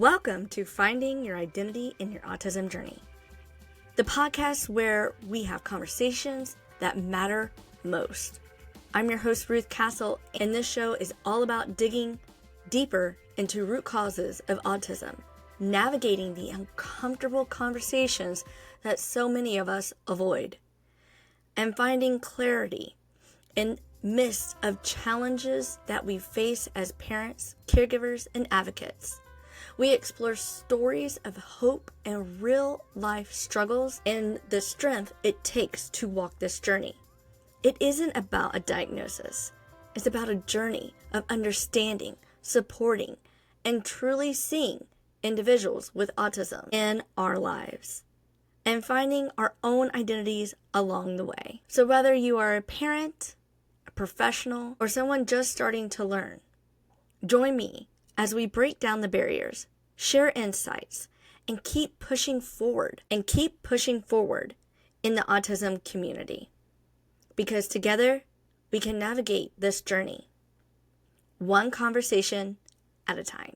Welcome to Finding Your Identity in Your Autism Journey, the podcast where we have conversations that matter most. I'm your host, Ruth Cassell, and this show is all about digging deeper into root causes of autism, navigating the uncomfortable conversations that so many of us avoid, and finding clarity in midst of challenges that we face as parents, caregivers, and advocates. We explore stories of hope and real-life struggles and the strength it takes to walk this journey. It isn't about a diagnosis. It's about a journey of understanding, supporting, and truly seeing individuals with autism in our lives and finding our own identities along the way. So whether you are a parent, a professional, or someone just starting to learn, join me as we break down the barriers, share insights, and keep pushing forward in the autism community. Because together, we can navigate this journey, one conversation at a time.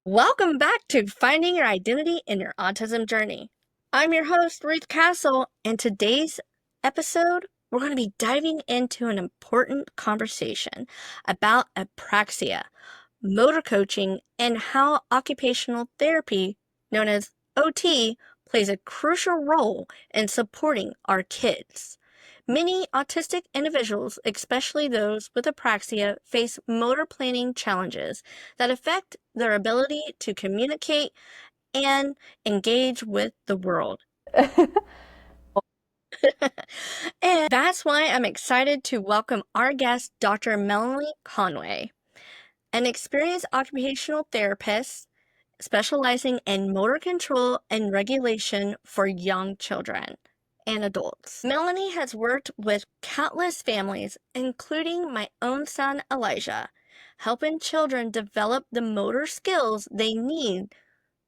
Welcome back to Finding Your Identity in Your Autism Journey. I'm your host, Ruth Cassell, and today's episode, we're going to be diving into an important conversation about apraxia, motor coaching, and how occupational therapy, known as OT, plays a crucial role in supporting our kids. Many autistic individuals, especially those with apraxia, face motor planning challenges that affect their ability to communicate and engage with the world. And that's why I'm excited to welcome our guest, Dr. Melanie Conway, an experienced occupational therapist specializing in motor control and regulation for young children and adults. Melanie has worked with countless families, including my own son, Elijah, helping children develop the motor skills they need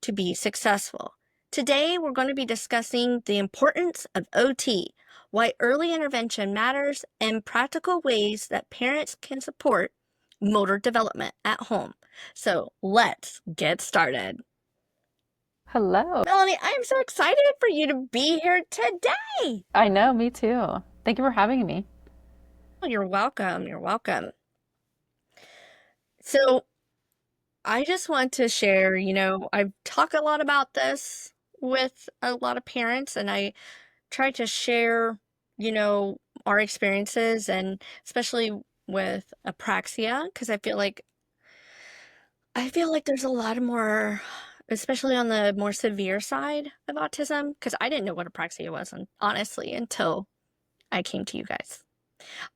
to be successful. Today, we're going to be discussing the importance of OT, why early intervention matters, and practical ways that parents can support motor development at home. So let's get started. Hello. Melanie, I'm so excited for you to be here today. I know, me too. Thank you for having me. Oh, you're welcome. You're welcome. So I just want to share, I talk a lot about this with a lot of parents, and I try to share, our experiences, and especially with apraxia, because I feel like there's a lot more, especially on the more severe side of autism, because I didn't know what apraxia was, honestly, until I came to you guys.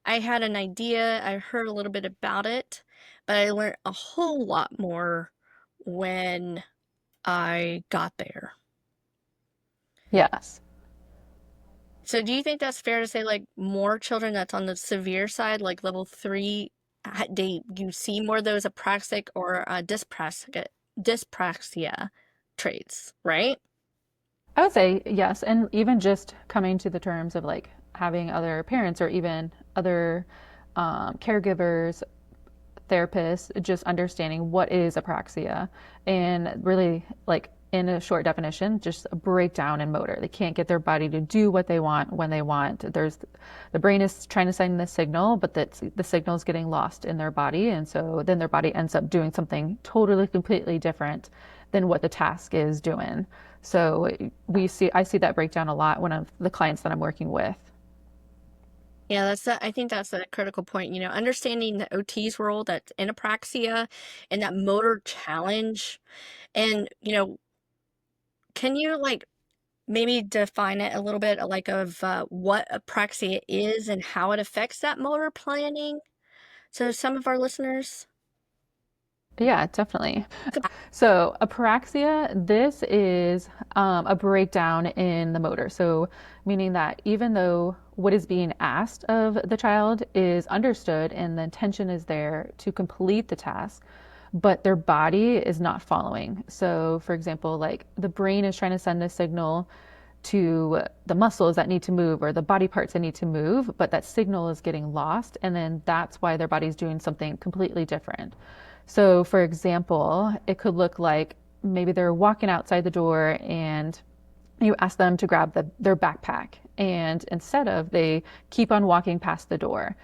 I had an idea, I heard a little bit about it, but I learned a whole lot more when I got there. Yes. So do you think that's fair to say, like, more children that's on the severe side, like level 3, you see more of those apraxic or dyspraxia traits, right? I would say yes. And even just coming to the terms of like having other parents or even other caregivers, therapists, just understanding what is apraxia and really like in a short definition, just a breakdown in motor. They can't get their body to do what they want when they want. The brain is trying to send the signal, but the signal is getting lost in their body. And so then their body ends up doing something totally, completely different than what the task is doing. So I see that breakdown a lot when the clients that I'm working with. Yeah, I think that's a critical point, understanding the OT's role that's in apraxia and that motor challenge. And, can you like maybe define it a little bit like of what apraxia is and how it affects that motor planning? So some of our listeners. Yeah, definitely. So apraxia, this is a breakdown in the motor. So meaning that even though what is being asked of the child is understood and the intention is there to complete the task, but their body is not following. So, for example, like the brain is trying to send a signal to the muscles that need to move or the body parts that need to move, but that signal is getting lost. And then that's why their body's doing something completely different. So, for example, it could look like maybe they're walking outside the door and you ask them to grab their backpack. And instead of, they keep on walking past the door.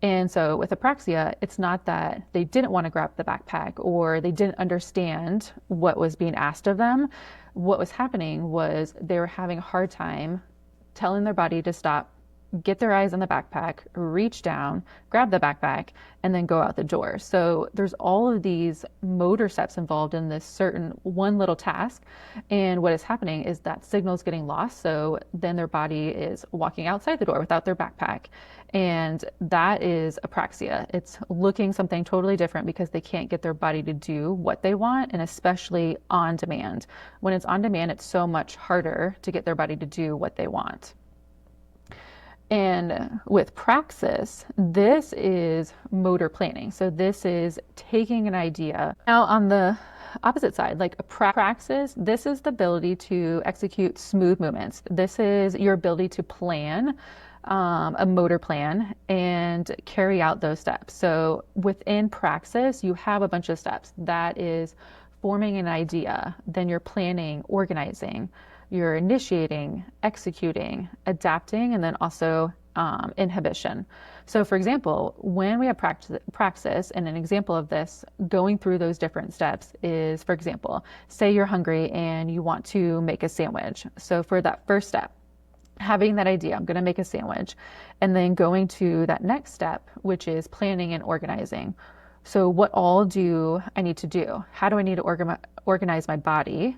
And so with apraxia, it's not that they didn't want to grab the backpack or they didn't understand what was being asked of them. What was happening was they were having a hard time telling their body to stop, get their eyes on the backpack, reach down, grab the backpack, and then go out the door. So there's all of these motor steps involved in this certain one little task. And what is happening is that signal is getting lost. So then their body is walking outside the door without their backpack. And that is apraxia. It's looking something totally different because they can't get their body to do what they want, and especially on demand. When it's on demand, it's so much harder to get their body to do what they want. And with praxis, this is motor planning. So this is taking an idea. Now on the opposite side, like a praxis, this is the ability to execute smooth movements. This is your ability to plan a motor plan and carry out those steps. So within praxis, you have a bunch of steps. That is forming an idea, then you're planning, organizing, you're initiating, executing, adapting, and then also inhibition. So for example, when we have praxis, and an example of this going through those different steps is, for example, say you're hungry and you want to make a sandwich. So for that first step, having that idea, I'm going to make a sandwich, and then going to that next step, which is planning and organizing. So what all do I need to do? How do I need to organize my body?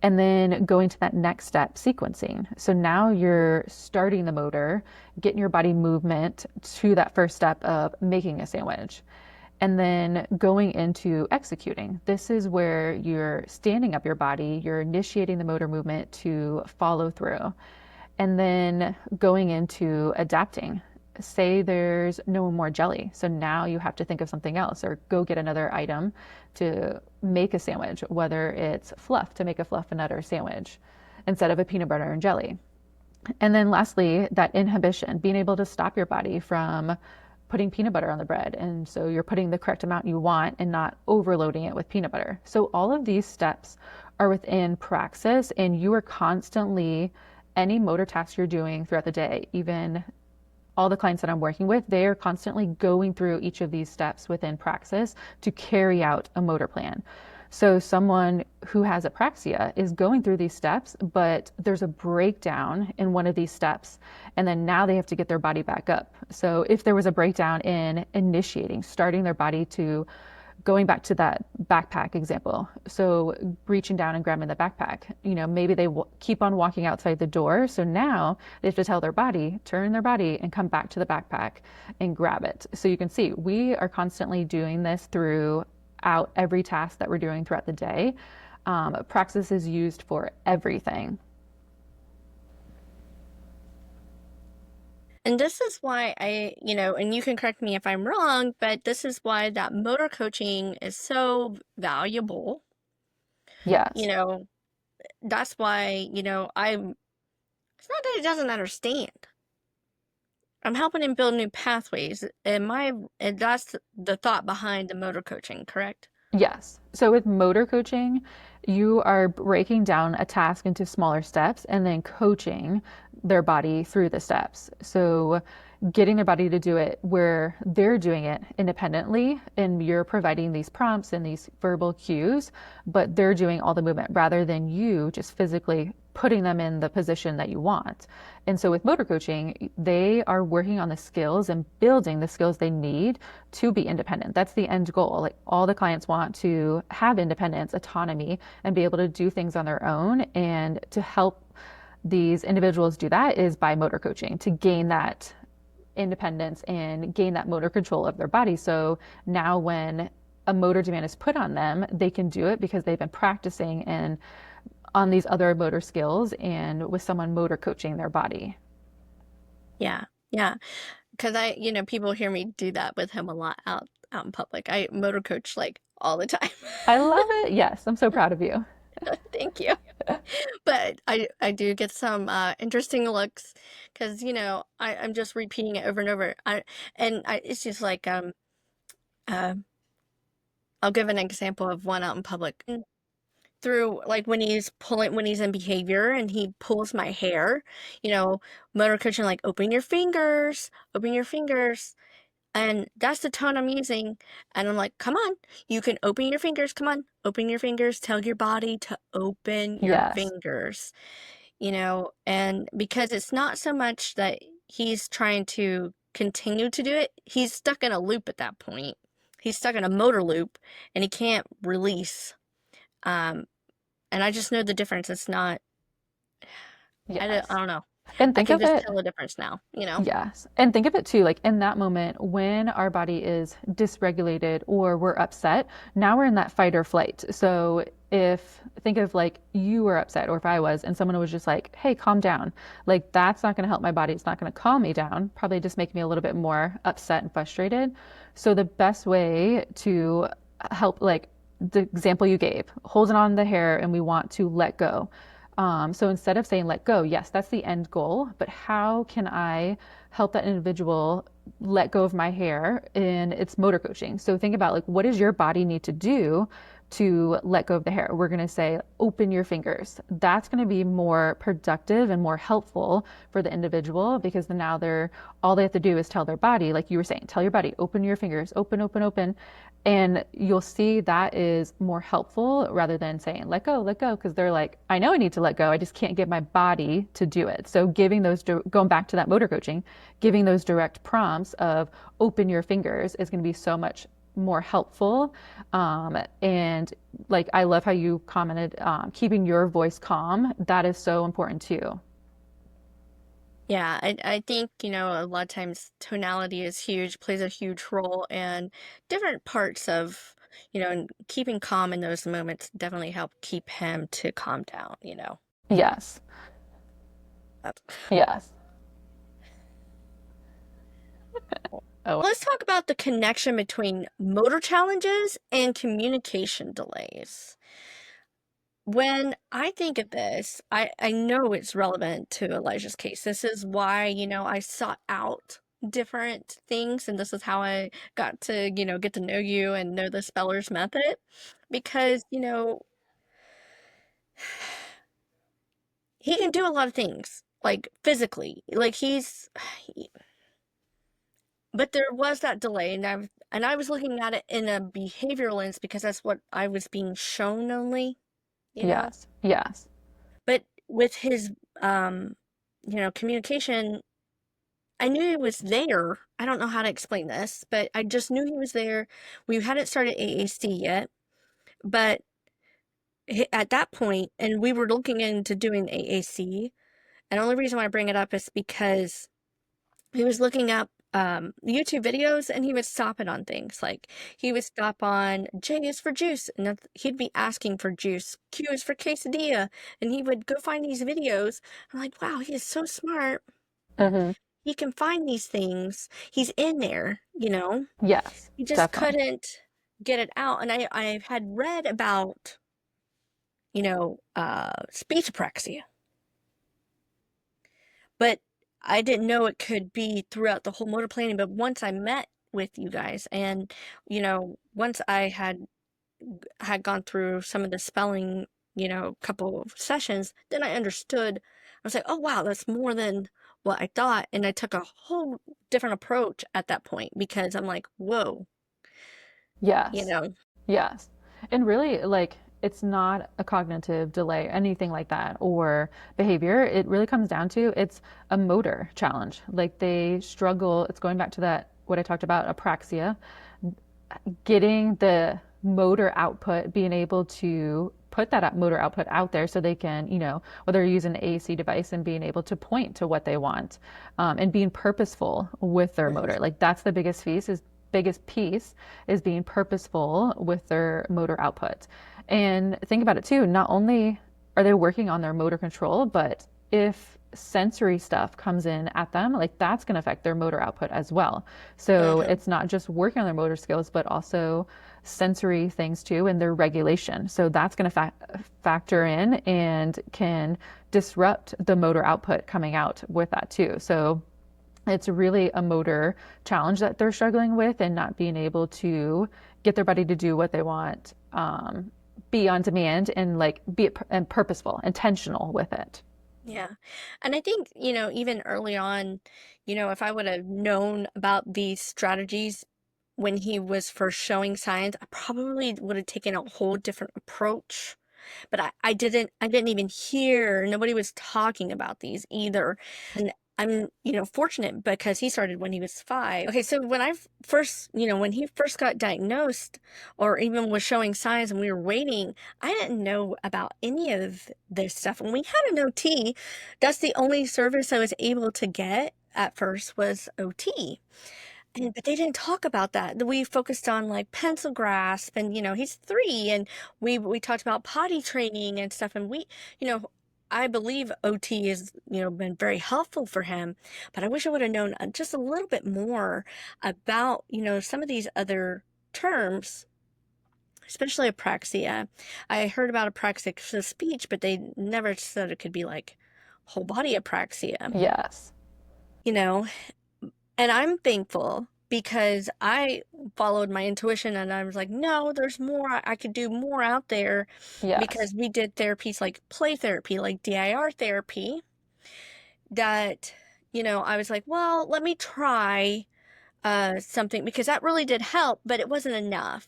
And then going to that next step, sequencing. So now you're starting the motor, getting your body movement to that first step of making a sandwich. And then going into executing. This is where you're standing up your body, you're initiating the motor movement to follow through. And then going into adapting. Say there's no more jelly. So now you have to think of something else or go get another item to make a sandwich, whether it's fluff to make a fluff and nutter sandwich instead of a peanut butter and jelly. And then lastly, that inhibition, being able to stop your body from putting peanut butter on the bread. And so you're putting the correct amount you want and not overloading it with peanut butter. So all of these steps are within praxis, and you are constantly, any motor tasks you're doing throughout the day, even all the clients that I'm working with, they are constantly going through each of these steps within praxis to carry out a motor plan. So someone who has apraxia is going through these steps, but there's a breakdown in one of these steps, and then now they have to get their body back up. So if there was a breakdown in initiating, starting their body to going back to that backpack example. So reaching down and grabbing the backpack, maybe they keep on walking outside the door. So now they have to tell their body, turn their body and come back to the backpack and grab it. So you can see we are constantly doing this throughout every task that we're doing throughout the day. Praxis is used for everything. And this is why and you can correct me if I'm wrong, but this is why that motor coaching is so valuable. Yes. That's why, it's not that he doesn't understand. I'm helping him build new pathways. And that's the thought behind the motor coaching, correct? Yes. So with motor coaching, you are breaking down a task into smaller steps and then coaching their body through the steps. So getting their body to do it where they're doing it independently, and you're providing these prompts and these verbal cues, but they're doing all the movement rather than you just physically putting them in the position that you want. And so with motor coaching, they are working on the skills and building the skills they need to be independent. That's the end goal. Like all the clients want to have independence, autonomy, and be able to do things on their own. And to help these individuals do that is by motor coaching, to gain that independence and gain that motor control of their body. So now when a motor demand is put on them, they can do it because they've been practicing and on these other motor skills and with someone motor coaching their body. Yeah. Because people hear me do that with him a lot out in public. I motor coach like all the time. I love it. Yes, I'm so proud of you. Thank you. But I do get some interesting looks because I'm just repeating it over and over. It's just like uh, I'll give an example of one out in public. Through like when he's in behavior and he pulls my hair, you know, motor coaching like open your fingers. And that's the tone I'm using. And I'm like, come on, you can open your fingers. Come on, open your fingers. Tell your body to open your Yes. fingers, and because it's not so much that he's trying to continue to do it, he's stuck in a loop at that point. He's stuck in a motor loop and he can't release. Um, and I just know the difference. It's not, I Yes. don't know. And I think can of just it, tell the difference now. yes. And think of it too, like in that moment when our body is dysregulated or we're upset, now we're in that fight or flight. So think of like you were upset or if I was and someone was just like, hey, calm down. Like that's not going to help my body. It's not going to calm me down. Probably just make me a little bit more upset and frustrated. So the best way to help, like the example you gave, holding on the hair and we want to let go. So instead of saying let go, yes, that's the end goal, but how can I help that individual let go of my hair in its motor coaching? So think about like, what does your body need to do to let go of the hair? We're going to say, open your fingers. That's going to be more productive and more helpful for the individual because then now all they have to do is tell their body, like you were saying, tell your body, open your fingers, open, open, open. And you'll see that is more helpful rather than saying, let go, because they're like, I know I need to let go. I just can't get my body to do it. So going back to that motor coaching, giving those direct prompts of open your fingers is going to be so much more helpful. And like, I love how you commented, keeping your voice calm. That is so important too. Yeah, I think, a lot of times tonality is huge, plays a huge role, and different parts of, and keeping calm in those moments definitely help keep him to calm down. Yes. That's- Yes. Oh, Let's talk about the connection between motor challenges and communication delays. When I think of this, I know it's relevant to Elijah's case. This is why, I sought out different things, and this is how I got to, get to know you and know the speller's method. Because, he can do a lot of things, like physically. Like but there was that delay, and I was looking at it in a behavioral lens because that's what I was being shown only, you know. yes. Yes. But with his, communication, I knew he was there. I don't know how to explain this, but I just knew he was there. We hadn't started AAC yet, but at that point, and we were looking into doing AAC. And the only reason why I bring it up is because he was looking up YouTube videos and he would stop it on things. Like he would stop on J is for juice, and he'd be asking for juice. Q is for quesadilla, and he would go find these videos. I'm like, wow, he is so smart. Hmm. He can find these things. He's in there. Yes, He just definitely. couldn't get it out. And I had read about, speech apraxia, but I didn't know it could be throughout the whole motor planning. But once I met with you guys and, once I had gone through some of the spelling, couple of sessions, then I understood. I was like, oh, wow, that's more than what I thought. And I took a whole different approach at that point because I'm like, whoa, you Yes. know, Yes. And really, like, it's not a cognitive delay, anything like that, or behavior. It really comes down to it's a motor challenge. Like they struggle, it's going back to that, what I talked about, apraxia, getting the motor output, being able to put that motor output out there so they can, whether you're using an AAC device and being able to point to what they want, and being purposeful with their motor. Like that's the biggest piece is being purposeful with their motor output. And think about it too, not only are they working on their motor control, but if sensory stuff comes in at them, like that's going to affect their motor output as well. So Mm-hmm. it's not just working on their motor skills, but also sensory things too, and their regulation. So that's going to factor in and can disrupt the motor output coming out with that too. So it's really a motor challenge that they're struggling with, and not being able to get their body to do what they want, be on demand, and like be and purposeful, intentional with it. Yeah. And I think, even early on, if I would have known about these strategies when he was first showing signs, I probably would have taken a whole different approach. But I didn't even hear, nobody was talking about these either. And I'm, fortunate because he started when he was 5. Okay, so when I first, when he first got diagnosed or even was showing signs and we were waiting, I didn't know about any of this stuff. When we had an OT, that's the only service I was able to get at first was OT. But they didn't talk about that. We focused on like pencil grasp and he's 3 and we talked about potty training and stuff and you know I believe OT has been very helpful for him, but I wish I would have known just a little bit more about some of these other terms, especially apraxia. I heard about apraxic speech, but they never said it could be like whole body apraxia, Yes. you know. And I'm thankful because I followed my intuition and I was like, no, there's more. I could do more out there Yes. because we did therapies like play therapy, like DIR therapy, that, I was like, well, let me try something because that really did help, but it wasn't enough.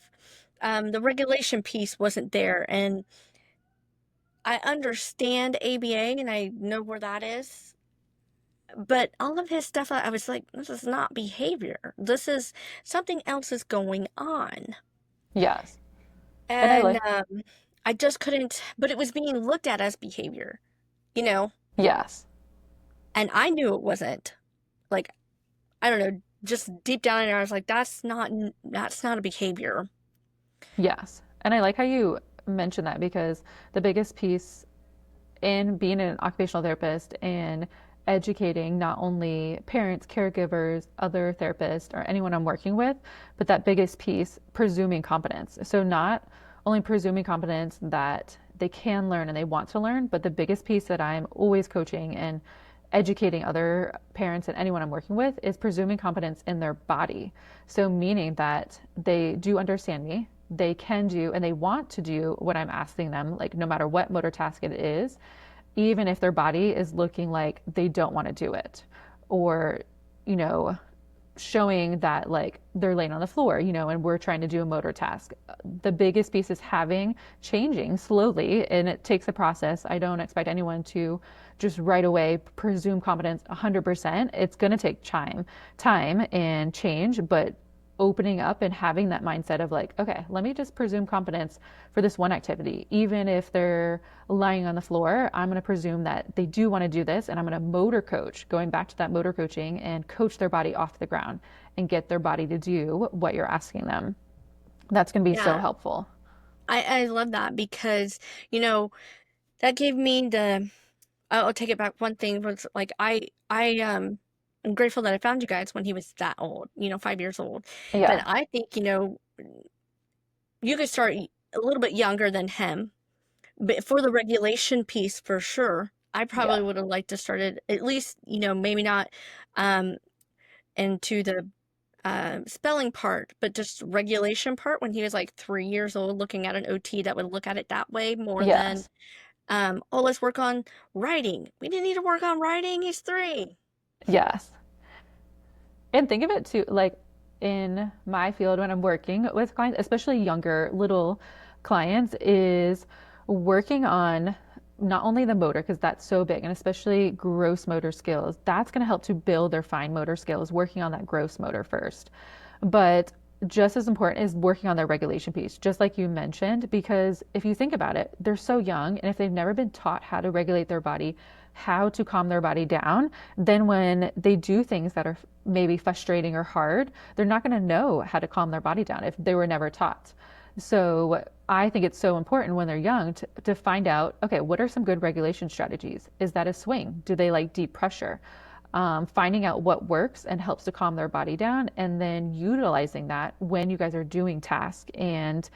The regulation piece wasn't there. And I understand ABA and I know where that is. But all of his stuff, I was like, this is not behavior. This is something else is going on. Yes. And I And like, I just couldn't, but it was being looked at as behavior, you know? yes. And I knew it wasn't. Like, I don't know, just deep down in there, I was like, that's not a behavior. Yes. And I like how you mentioned that, because the biggest piece in being an occupational therapist and educating not only parents, caregivers, other therapists, or anyone I'm working with, but that biggest piece, presuming competence. So not only presuming competence that they can learn and they want to learn, but the biggest piece that I'm always coaching and educating other parents and anyone I'm working with is presuming competence in their body. So meaning that they do understand me, they can do and they want to do what I'm asking them, like no matter what motor task it is, even if their body is looking like they don't want to do it, or, you know, showing that like they're laying on the floor, and we're trying to do a motor task. The biggest piece is changing slowly, and it takes a process. I don't expect anyone to just right away presume competence 100%. It's going to take time and change, but opening up and having that mindset of like, okay, let me just presume competence for this one activity. Even if they're lying on the floor, I'm going to presume that they do want to do this, and I'm going to motor coach, going back to that motor coaching, and coach their body off the ground and get their body to do what you're asking them. That's going to be so Yeah, helpful. I love that because, that gave me I'll take it back. One thing was like, I'm grateful that I found you guys when he was that old, 5 years old. But Yeah. I think, you could start a little bit younger than him. But for the regulation piece, for sure, I Yeah. probably would have liked to started at least, maybe not um into the spelling part, but just regulation part when he was like 3 years old, looking at an OT that would look at it that way more than Yes. oh, let's work on writing. We didn't need to work on writing. He's 3. Yes. And think of it too, like in my field when I'm working with clients, especially younger little clients, is working on not only the motor, because that's so big, and especially gross motor skills. That's going to help to build their fine motor skills, working on that gross motor first. But just as important is working on their regulation piece, just like you mentioned, because if you think about it, they're so young, and if they've never been taught how to regulate their body, how to calm their body down, then when they do things that are maybe frustrating or hard, they're not going to know how to calm their body down if they were never taught. So I think it's so important when they're young to find out, okay, what are some good regulation strategies? Is that a swing? Do they like deep pressure? Finding out what works and helps to calm their body down, and then utilizing that when you guys are doing tasks and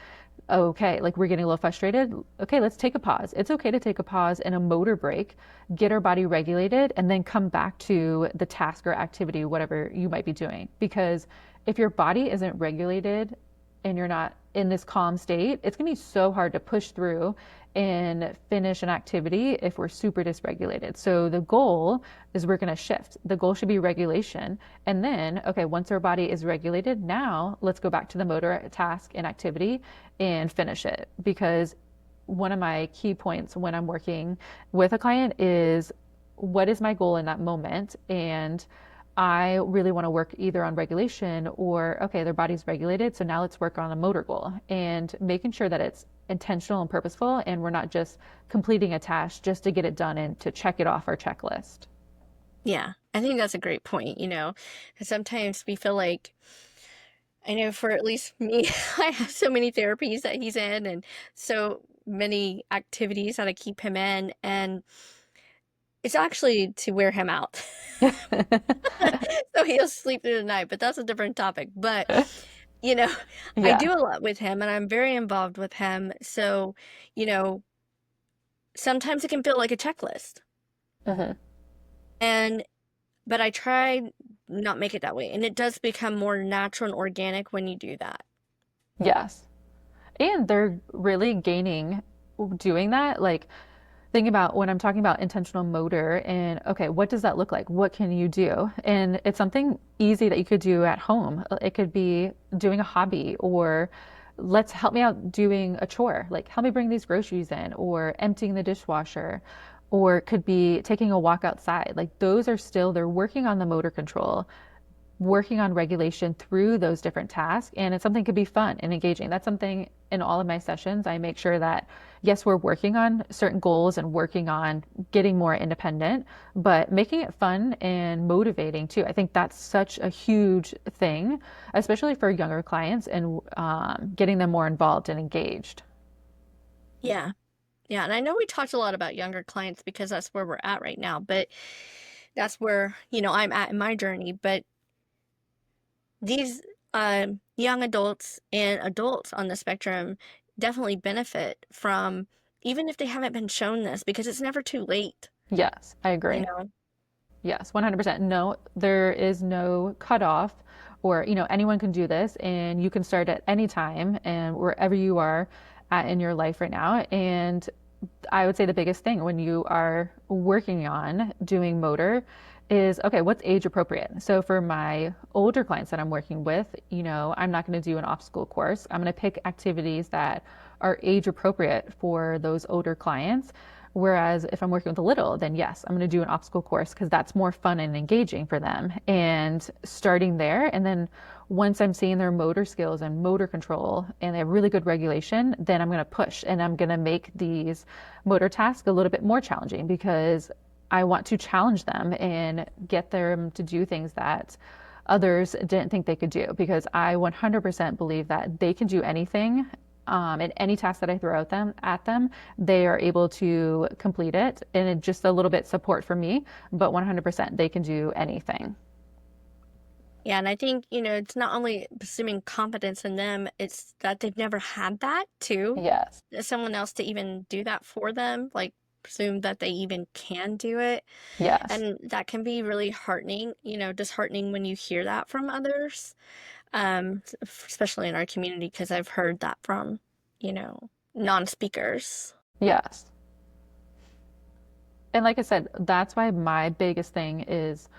okay, like we're getting a little frustrated. Okay, let's take a pause. It's okay to take a pause and a motor break, get our body regulated, and then come back to the task or activity, whatever you might be doing. Because if your body isn't regulated and you're not in this calm state, it's going to be so hard to push through and finish an activity if we're super dysregulated. So the goal is we're going to shift. The goal should be regulation. And then, okay, once our body is regulated, now let's go back to the motor task and activity and finish it. Because one of my key points when I'm working with a client is what is my goal in that moment? And I really want to work either on regulation or, okay, their body's regulated, so now let's work on a motor goal and making sure that it's intentional and purposeful and we're not just completing a task just to get it done and to check it off our checklist. Yeah, I think that's a great point, 'cause sometimes we feel like, I know for at least me, I have so many therapies that he's in and so many activities that I keep him in, and it's actually to wear him out. So he'll sleep through the night, but that's a different topic. But, I Yeah. do a lot with him and I'm very involved with him. So, you know, sometimes it can feel like a checklist. Mhm. But I try not make it that way. And it does become more natural and organic when you do that. Yes. And they're really gaining doing that. Like, think about when I'm talking about intentional motor and okay, what does that look like? What can you do? And it's something easy that you could do at home. It could be doing a hobby or let's help me out doing a chore. Like help me bring these groceries in or emptying the dishwasher or it could be taking a walk outside. Like those are still, they're working on the motor control, working on regulation through those different tasks, and it's something that could be fun and engaging. That's something in all of my sessions I make sure that yes, we're working on certain goals and working on getting more independent, but making it fun and motivating too. I think that's such a huge thing, especially for younger clients, and getting them more involved and engaged. Yeah. Yeah. And I know we talked a lot about younger clients because that's where we're at right now, but that's where, I'm at in my journey. But these young adults and adults on the spectrum definitely benefit from, even if they haven't been shown this, because it's never too late, Yes, I you agree. know? Yes, 100%. No, there is no cutoff or, anyone can do this and you can start at any time and wherever you are at in your life right now. And I would say the biggest thing when you are working on doing motor is, okay, what's age appropriate? So for my older clients that I'm working with, I'm not going to do an obstacle course. I'm going to pick activities that are age appropriate for those older clients. Whereas if I'm working with a little, then yes, I'm going to do an obstacle course because that's more fun and engaging for them. And starting there, and then once I'm seeing their motor skills and motor control and they have really good regulation, then I'm going to push and I'm going to make these motor tasks a little bit more challenging because I want to challenge them and get them to do things that others didn't think they could do, because I 100% believe that they can do anything, and any task that I throw at them, they are able to complete it. And it just a little bit support for me, but 100% they can do anything. Yeah, and I think, it's not only assuming competence in them, it's that they've never had that too. Yes. Someone else to even do that for them, like presume that they even can do it. Yes. And that can be really heartening, disheartening when you hear that from others, especially in our community, because I've heard that from, non-speakers. Yes. And like I said, that's why my biggest thing is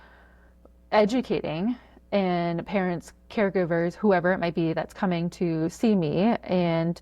educating and parents, caregivers, whoever it might be that's coming to see me, and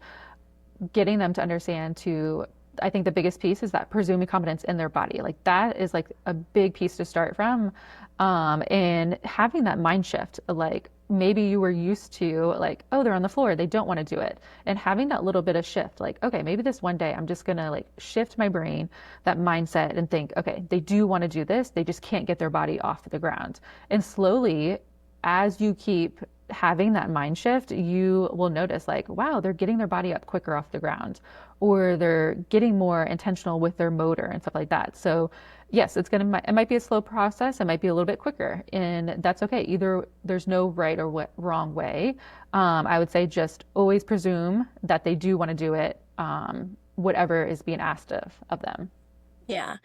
getting them to understand to, I think the biggest piece is that presuming competence in their body. Like that is like a big piece to start from. And having that mind shift, like maybe you were used to like, oh, they're on the floor, they don't want to do it. And having that little bit of shift, like, okay, maybe this one day I'm just gonna like shift my brain, that mindset, and think, okay, they do want to do this, they just can't get their body off the ground. And slowly, as you keep having that mind shift, you will notice like, wow, they're getting their body up quicker off the ground, or they're getting more intentional with their motor and stuff like that. So yes, it might be a slow process. It might be a little bit quicker, and that's okay. Either there's no right or wrong way. I would say just always presume that they do want to do it, whatever is being asked of them. Yeah.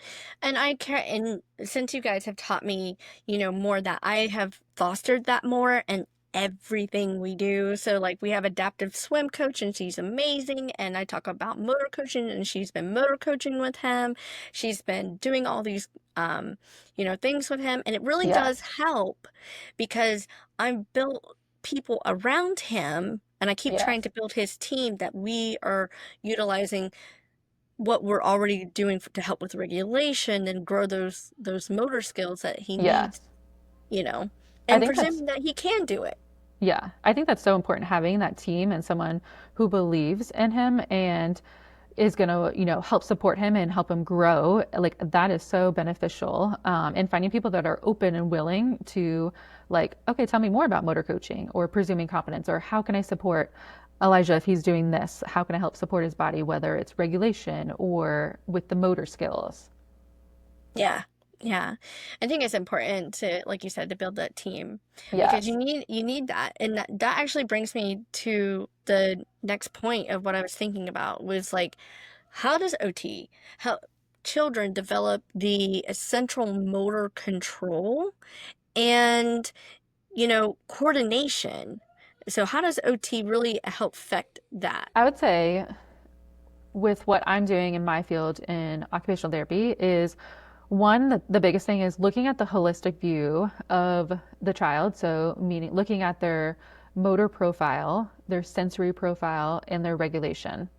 And I care, and since you guys have taught me, more, that I have fostered that more in everything we do. So like we have adaptive swim coach and she's amazing. And I talk about motor coaching and she's been motor coaching with him. She's been doing all these, things with him. And it really does Yes. help because I've built people around him and I keep trying Yes. to build his team that we are utilizing what we're already doing to help with regulation and grow those motor skills that he needs, Yes. you know, I and think that's, presuming that he can do it. yeah, I think that's so important, having that team and someone who believes in him and is going to, help support him and help him grow. Like that is so beneficial. And finding people that are open and willing to like, okay, tell me more about motor coaching or presuming competence, or how can I support Elijah if he's doing this? How can I help support his body, whether it's regulation or with the motor skills? Yeah. Yeah. I think it's important to, like you said, to build that team because you Yes. need that. And that actually brings me to the next point of what I was thinking about was like, how does OT help children develop the essential motor control and coordination? So how does OT really help affect that? I would say with what I'm doing in my field in occupational therapy is one, the biggest thing is looking at the holistic view of the child. So, meaning looking at their motor profile, their sensory profile, and their regulation.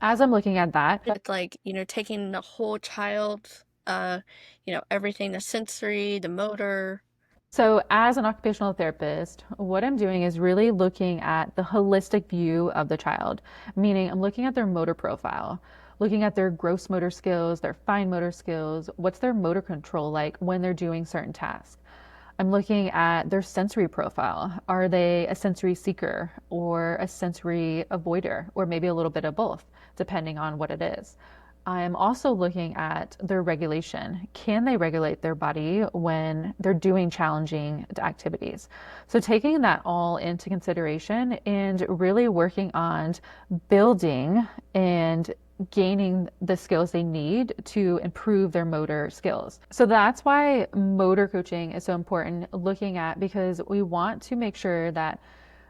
As I'm looking at that, It's like, taking the whole child, everything, the sensory, the motor. so as an occupational therapist, what I'm doing is really looking at the holistic view of the child, meaning I'm looking at their motor profile, looking at their gross motor skills, their fine motor skills, what's their motor control like when they're doing certain tasks. I'm looking at their sensory profile. Are they a sensory seeker or a sensory avoider, or maybe a little bit of both, depending on what it is? I'm also looking at their regulation. Can they regulate their body when they're doing challenging activities? So, taking that all into consideration and really working on building and gaining the skills they need to improve their motor skills. So that's why motor coaching is so important, looking at, because we want to make sure that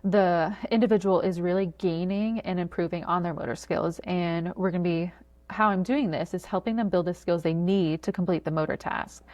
the individual is really gaining and improving on their motor skills. And we're going to be, how I'm doing this is helping them build the skills they need to complete the motor task.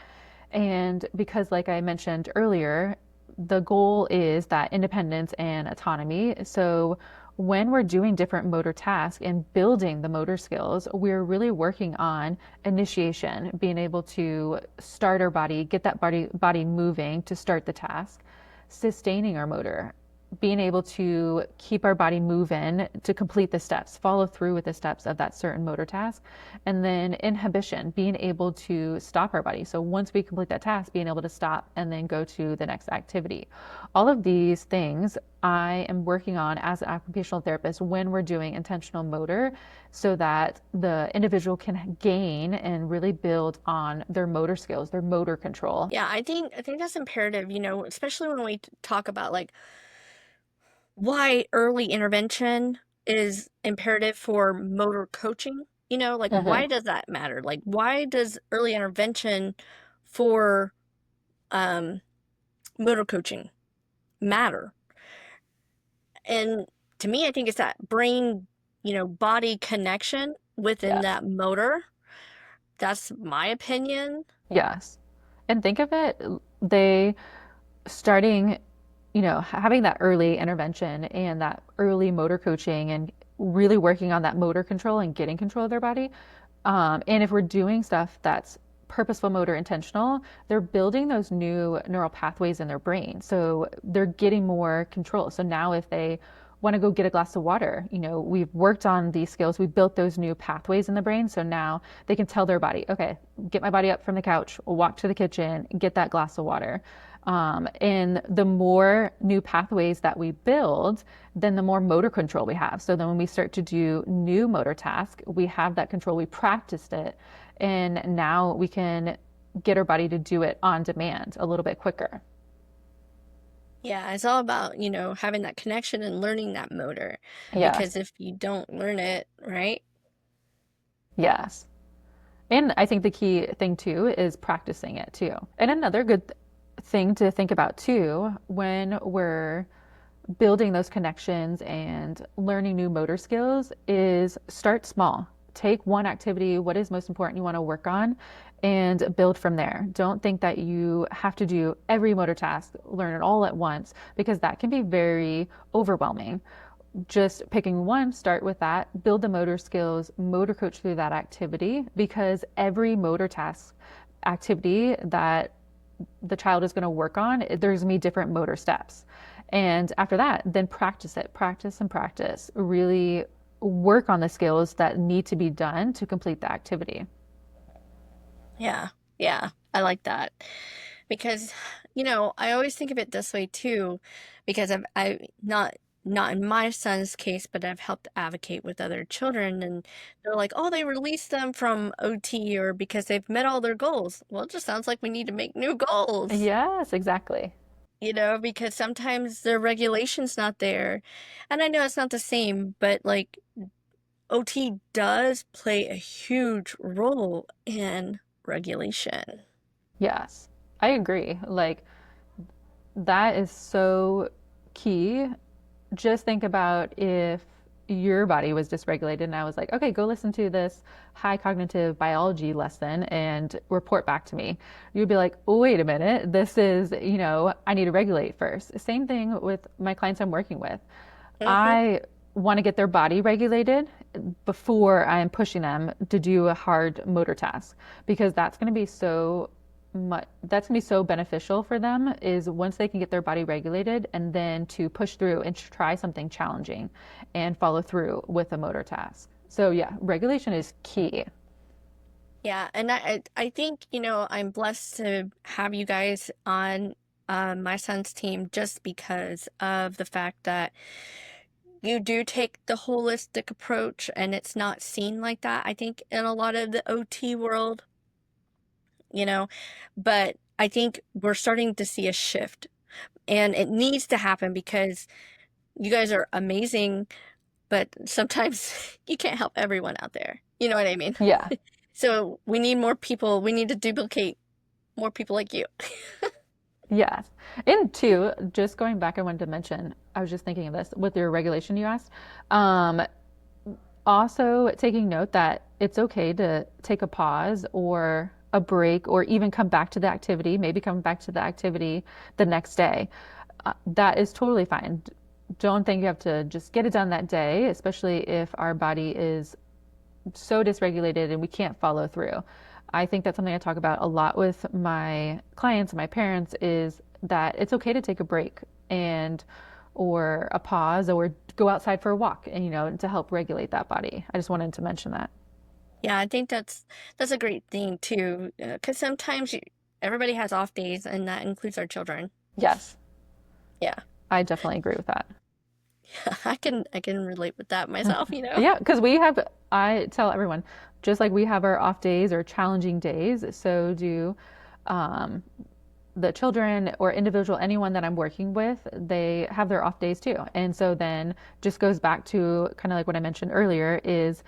And because, like I mentioned earlier, the goal is that independence and autonomy. So when we're doing different motor tasks and building the motor skills, we're really working on initiation, being able to start our body, get that body moving to start the task, sustaining our motor, being able to keep our body moving to complete the steps, follow through with the steps of that certain motor task, and then inhibition, being able to stop our body. So once we complete that task, being able to stop and then go to the next activity. All of these things I am working on as an occupational therapist when we're doing intentional motor, so that the individual can gain and really build on their motor skills, their motor control. Yeah, I think that's imperative, especially when we talk about like why early intervention is imperative for motor coaching. Like Mm-hmm. why does that matter? Like why does early intervention for um motor coaching matter? And to me, I think it's that brain, body connection within Yes. that motor. That's my opinion. Yes. And think of it, they starting, having that early intervention and that early motor coaching and really working on that motor control and getting control of their body. And if we're doing stuff that's purposeful motor intentional, they're building those new neural pathways in their brain. So they're getting more control. So now if they want to go get a glass of water, we've worked on these skills, we built those new pathways in the brain. So now they can tell their body, okay, get my body up from the couch, walk to the kitchen, get that glass of water. And the more new pathways that we build, then the more motor control we have. So then when we start to do new motor tasks, we have that control, we practiced it, and now we can get our body to do it on demand a little bit quicker. Yeah, it's all about, having that connection and learning that motor. Yes, Because if you don't learn it, right? yes. And I think the key thing too is practicing it too. And another good thing to think about too when we're building those connections and learning new motor skills is start small. Take one activity, what is most important you want to work on, and build from there. Don't think that you have to do every motor task, learn it all at once, because that can be very overwhelming. Just picking one, start with that, build the motor skills, motor coach through that activity, because every motor task activity that the child is going to work on, there's going to be different motor steps. And after that, then practice it, practice and practice. Really work on the skills that need to be done to complete the activity. Yeah, yeah, I like that. Because, I always think of it this way too, because I not in my son's case, but I've helped advocate with other children, and they're like, oh, they released them from OT or because they've met all their goals. Well, it just sounds like we need to make new goals, Yes, exactly. because sometimes the regulation's not there. And I know it's not the same, but like OT does play a huge role in regulation. Yes, I agree. Like, that is so key. Just think about if your body was dysregulated and I was like, okay, go listen to this high cognitive biology lesson and report back to me. You'd be like, oh, wait a minute, this is, I need to regulate first. Same thing with my clients I'm working with. Hmm. I want to get their body regulated before I'm pushing them to do a hard motor task because that's going to be so beneficial for them is once they can get their body regulated and then to push through and try something challenging and follow through with a motor task. So yeah, regulation is key. Yeah, and I think, I'm blessed to have you guys on my son's team just because of the fact that you do take the holistic approach and it's not seen like that, I think, in a lot of the OT world, you know, but I think we're starting to see a shift and it needs to happen because you guys are amazing, but sometimes you can't help everyone out there. You know what I mean? Yeah. So we need more people. We need to duplicate more people like you. Yes. And two, just going back, I wanted to mention, I was just thinking of this with your regulation you asked. Um, Also taking note that it's okay to take a pause or a break or even come back to the activity, maybe come back to the activity the next day. That is totally fine. Don't think you have to just get it done that day, especially if our body is so dysregulated and we can't follow through. I think that's something I talk about a lot with my clients and my parents is that it's okay to take a break and or a pause or go outside for a walk and to help regulate that body. I just wanted to mention that. Yeah, I think that's a great thing too, because sometimes everybody has off days, and that includes our children. Yes, Yeah, I definitely agree with that. I can relate with that myself. Yeah, because I tell everyone, just like we have our off days or challenging days, so do um, the children or individual, anyone that I'm working with, they have their off days too. And so then just goes back to kind of like what I mentioned earlier is,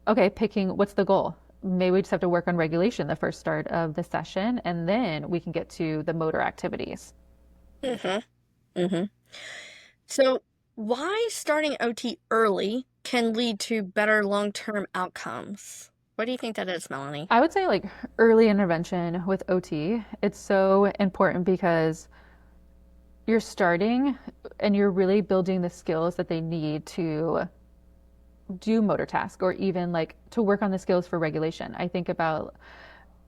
okay, picking what's the goal? Maybe we just have to work on regulation the first start of the session, and then we can get to the motor activities. Mm-hmm. Mm-hmm. So, why starting OT early can lead to better long-term outcomes? What do you think that is, Melanie? I would say like early intervention with OT, it's so important because you're starting and you're really building the skills that they need to do motor task or even like to work on the skills for regulation. I think about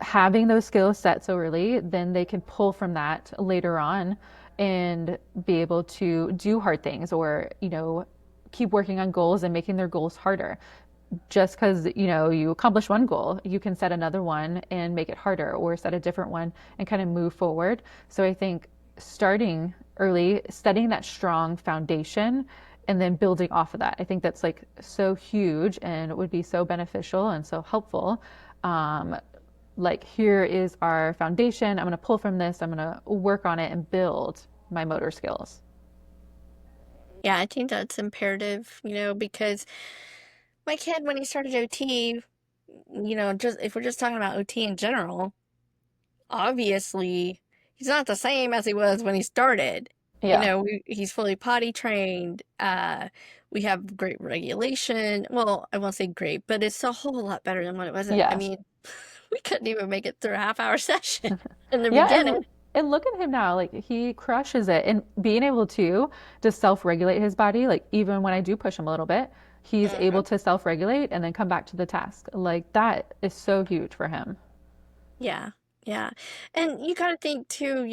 having those skills set so early, then they can pull from that later on and be able to do hard things or, keep working on goals and making their goals harder. Just because, you accomplish one goal, you can set another one and make it harder or set a different one and kind of move forward. So I think starting early, setting that strong foundation, and then building off of that. I think that's like so huge and would be so beneficial and so helpful. Um, like, here is our foundation. I'm going to pull from this. I'm going to work on it and build my motor skills. Yeah, I think that's imperative, because my kid, when he started OT, just if we're just talking about OT in general, obviously he's not the same as he was when he started. Yeah. He's fully potty trained. We have great regulation. Well, I won't say great, but it's a whole lot better than what it was. I Yes. mean, we couldn't even make it through a half-hour session in the Yeah, beginning. and look at him now. Like, he crushes it, and being able to just self-regulate his body. Like, even when I do push him a little bit, he's able Mhm. to self-regulate and then come back to the task. Like, that is so huge for him. Yeah, yeah. And you gotta think too,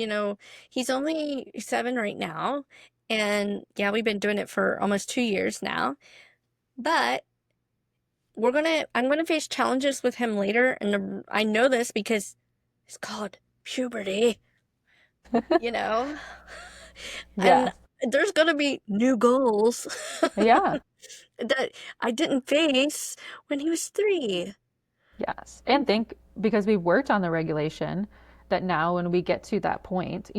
he's only 7 right now. And yeah, we've been doing it for almost 2 years now. But I'm gonna face challenges with him later. And I know this because it's called puberty, you know? And Yes. there's gonna be new goals Yeah. that I didn't face when he was 3. Yes. And think, because we worked on the regulation, that now when we get to that point,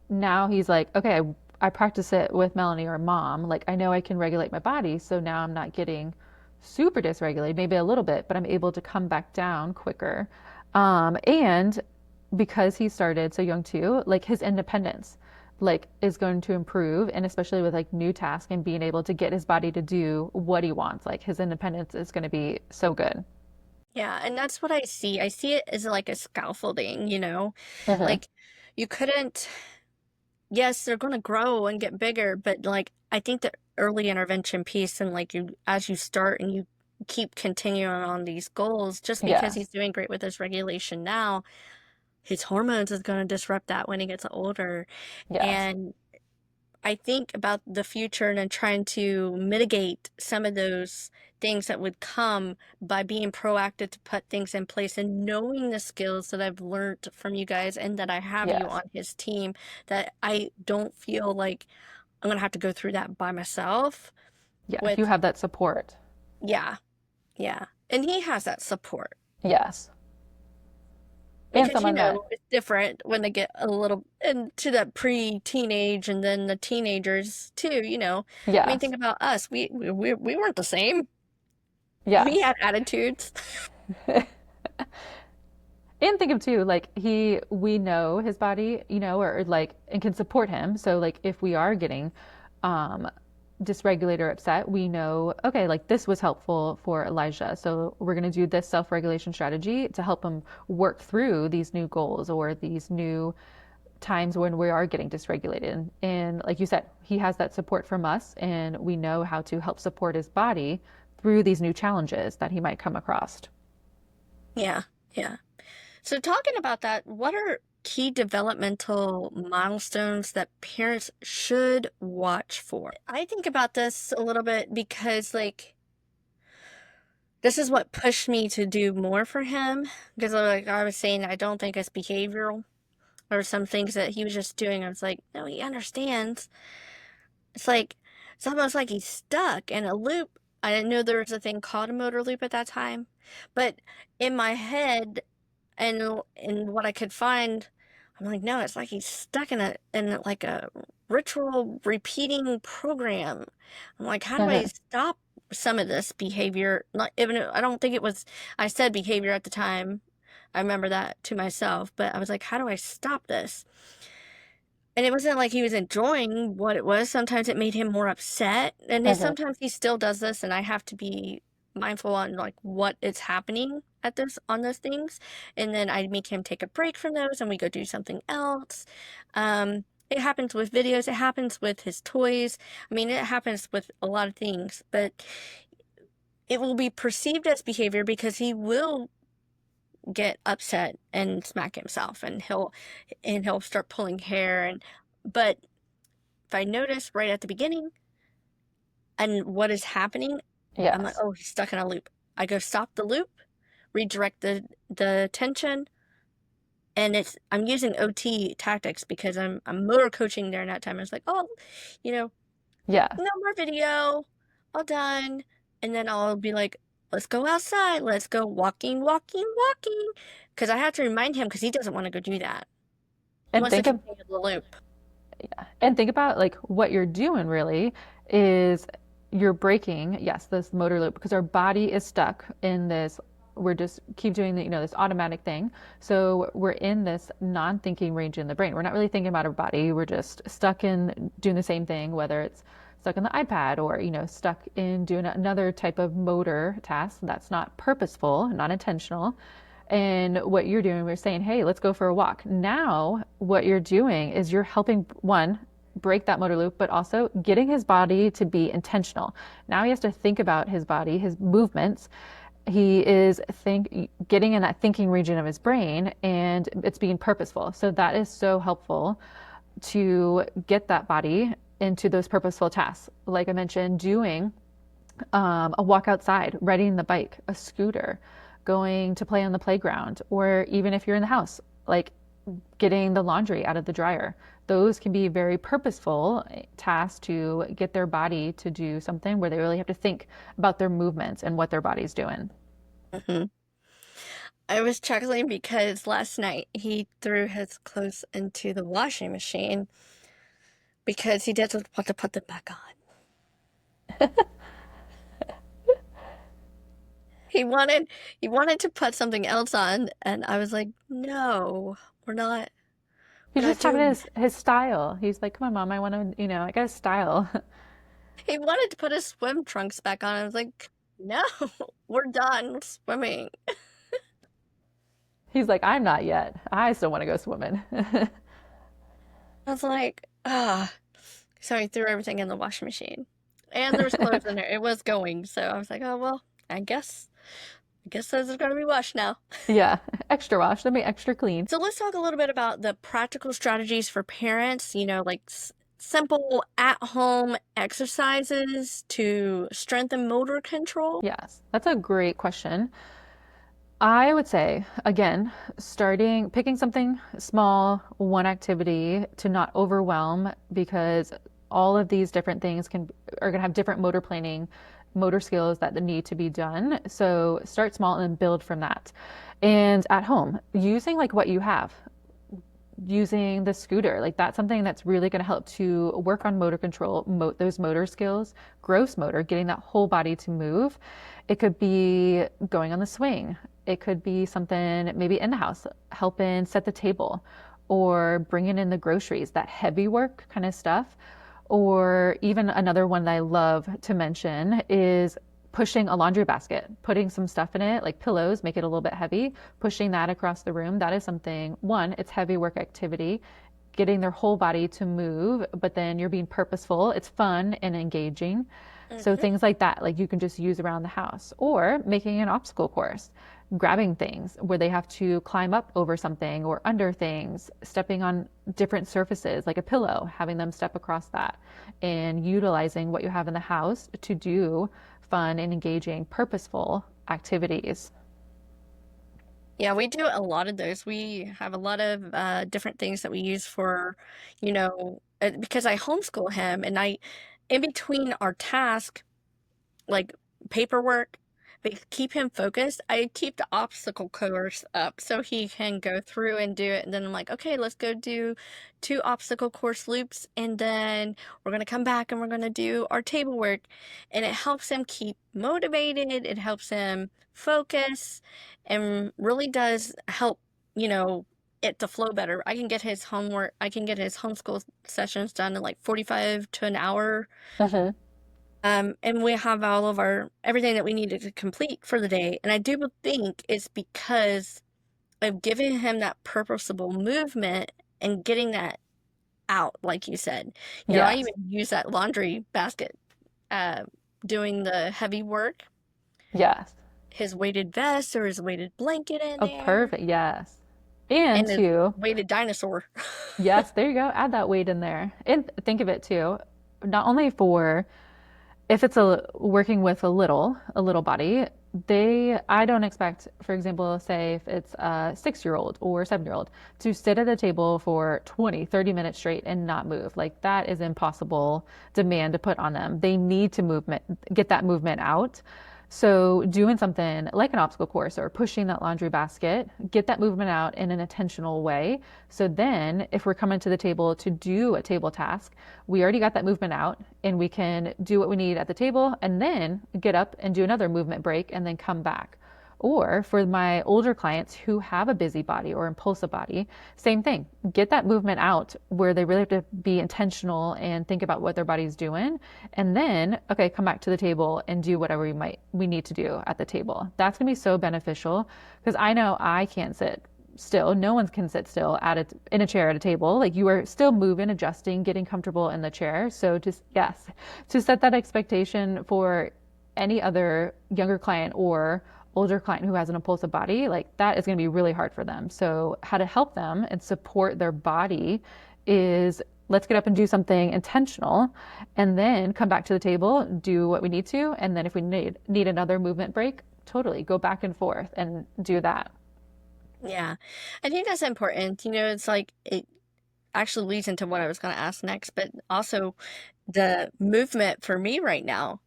now he's like, okay, I practice it with Melanie or mom. Like, I know I can regulate my body. So now I'm not getting super dysregulated, maybe a little bit, but I'm able to come back down quicker. And because he started so young too, like, his independence like is going to improve, and especially with like new tasks and being able to get his body to do what he wants, like his independence is going to be so good. Yeah, and that's what I see. I see it as like a scaffolding, Hmm. Like you couldn't, yes, they're going to grow and get bigger, but like I think the early intervention piece and like as you start and you keep continuing on these goals, just because Yes. he's doing great with his regulation now, his hormones is going to disrupt that when he gets older. Yes. And I think about the future and then trying to mitigate some of those things that would come by being proactive to put things in place and knowing the skills that I've learned from you guys and that I have you Yes. on his team, that I don't feel like I'm gonna have to go through that by myself Yeah. You with, have that support. yeah, yeah. And he has that support Yes. And because, someone that, it's different when they get a little into that pre-teenage and. The teenagers too. I mean, yes. think about us. We weren't the same. We Yes. had attitudes. And think of too, like, we know his body, or like, and can support him. So like, if we are getting um dysregulated or upset, we know, okay, like, this was helpful for Elijah. So we're going to do this self-regulation strategy to help him work through these new goals or these new times when we are getting dysregulated. And like you said, he has that support from us, and we know how to help support his body through these new challenges that he might come across. Yeah, yeah. So talking about that, what are key developmental milestones that parents should watch for? I think about this a little bit because like this is what pushed me to do more for him because like I was saying I don't think it's behavioral or some things that he was just doing. I was like, no, he understands. It's like it's almost like he's stuck in a loop. I didn't know there was a thing called a motor loop at that time, but in my head and in what I could find, I'm like, no, it's like he's stuck in like a ritual repeating program. I'm like, how do I Hmm. stop some of this behavior? Not even I don't think it was I said behavior at the time. I remember that to myself, but I was like, how do I stop this? And it wasn't like he was enjoying what it was. Sometimes it made him more upset. And Hmm. sometimes he still does this, and I have to be mindful on like what is happening at this on those things. And then I make him take a break from those and we go do something else. It happens with videos, it happens with his toys. I mean, it happens with a lot of things, but it will be perceived as behavior because he will get upset and smack himself and he'll start pulling hair and but if I notice right at the beginning and what is happening, I'm like, Yes. oh, he's stuck in a loop. I go stop the loop, redirect the attention, And I'm using OT tactics because I'm motor coaching during that time. I was like, oh, you know, Yeah. no more video, all done. And then I'll be like, let's go outside. Let's go walking, walking, walking. Because I have to remind him because he doesn't want to go do that. He And wants to think of continue the loop. And think about like what you're doing really is you're breaking, yes, this motor loop because our body is stuck in this. We're just keep doing the, this automatic thing. So we're in this non-thinking range in the brain. We're not really thinking about our body. We're just stuck in doing the same thing, whether it's stuck in the iPad or, stuck in doing another type of motor task that's not purposeful, not intentional. And what you're doing, we're saying, hey, let's go for a walk. Now, what you're doing is you're helping one, break that motor loop, but also getting his body to be intentional. Now he has to think about his body, his movements. He is getting in that thinking region of his brain, and it's being purposeful. So that is so helpful to get that body into those purposeful tasks. Like I mentioned, doing a walk outside, riding the bike, a scooter, going to play on the playground, or even if you're in the house, like getting the laundry out of the dryer. Those can be very purposeful tasks to get their body to do something where they really have to think about their movements and what their body's doing. Mm-hmm. I was chuckling because last night he threw his clothes into the washing machine because he doesn't want to put them back on. He wanted to put something else on, and I was like, no, we're not He's we're not just talking doing his style. He's like, come on, mom, I want to, I got a style. He wanted to put his swim trunks back on. I was like, no, we're done swimming. He's like, I'm not yet. I still want to go swimming. I was like, ah. So he threw everything in the washing machine. And there was clothes in there. It was going. So I was like, oh, well, I guess those are going to be washed now. Yeah, extra wash. Let me extra clean. So let's talk a little bit about the practical strategies for parents, like simple at-home exercises to strengthen motor control. Yes, that's a great question. I would say, again, picking something small, one activity to not overwhelm because all of these different things are going to have different motor skills that need to be done. So start small and then build from that. And at home, using like what you have, using the scooter, like that's something that's really going to help to work on motor control, those motor skills, gross motor, getting that whole body to move. It could be going on the swing. It could be something maybe in the house, helping set the table or bringing in the groceries, that heavy work kind of stuff. Or even another one that I love to mention is pushing a laundry basket, putting some stuff in it, like pillows, make it a little bit heavy, pushing that across the room. That is something, one, it's heavy work activity, getting their whole body to move, but then you're being purposeful. It's fun and engaging. So things like that, like you can just use around the house, or making an obstacle course, grabbing things where they have to climb up over something or under things, stepping on different surfaces like a pillow, having them step across that, and utilizing what you have in the house to do fun and engaging, purposeful activities. Yeah, we do a lot of those. We have a lot of different things that we use for, because I homeschool him, and in between our task, like paperwork, but keep him focused. I keep the obstacle course up so he can go through and do it. And then I'm like, okay, let's go do 2 obstacle course loops. And then we're going to come back and we're going to do our table work. And it helps him keep motivated. It helps him focus and really does help, it to flow better. I can get his homeschool sessions done in like 45 to an hour. Uh-huh. And we have all of everything that we needed to complete for the day. And I do think it's because of giving him that purposeful movement and getting that out, like you said. I Yes. even use that laundry basket, doing the heavy work, Yes. his weighted vest or his weighted blanket in Oh, there, perfect. Yes. And and his too, weighted dinosaur. yes, there you go. Add that weight in there. And think of it too, not only for if it's working with a little body, I don't expect, for example, say if it's a 6-year old or 7-year old to sit at a table for 20, 30 minutes straight and not move. Like that is impossible demand to put on them. They need to get that movement out. So doing something like an obstacle course or pushing that laundry basket, get that movement out in an intentional way. So then if we're coming to the table to do a table task, we already got that movement out and we can do what we need at the table and then get up and do another movement break and then come back. Or for my older clients who have a busy body or impulsive body, same thing. Get that movement out where they really have to be intentional and think about what their body's doing. And then, okay, come back to the table and do whatever we need to do at the table. That's gonna be so beneficial because I know I can't sit still. No one can sit still in a chair at a table. Like you are still moving, adjusting, getting comfortable in the chair. So just yes, to set that expectation for any other younger client or older client who has an impulsive body, like that is going to be really hard for them. So how to help them and support their body is let's get up and do something intentional and then come back to the table, do what we need to, and then if we need another movement break, totally go back and forth and do that. Yeah, I think that's important. It's like it actually leads into what I was going to ask next, but also the movement for me right now.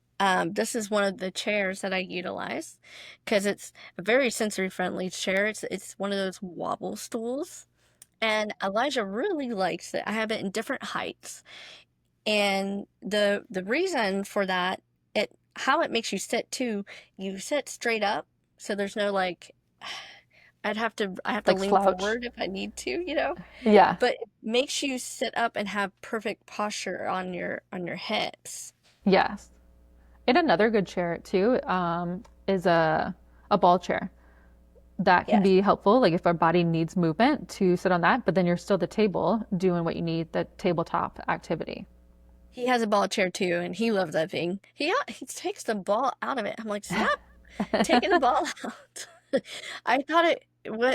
This is one of the chairs that I utilize because it's a very sensory friendly chair. It's one of those wobble stools, and Elijah really likes it. I have it in different heights, and the reason for that, it how it makes you sit too. You sit straight up, so there's no like. I have to Like lean slouch. forward if I need to, Yeah. but it makes you sit up and have perfect posture on your hips. Yes. And another good chair too is a ball chair. That can Yes. be helpful, like if our body needs movement to sit on that, but then you're still at the table doing what you need, the tabletop activity. He has a ball chair too, and he loves that thing. He takes the ball out of it. I'm like, stop taking the ball out. I thought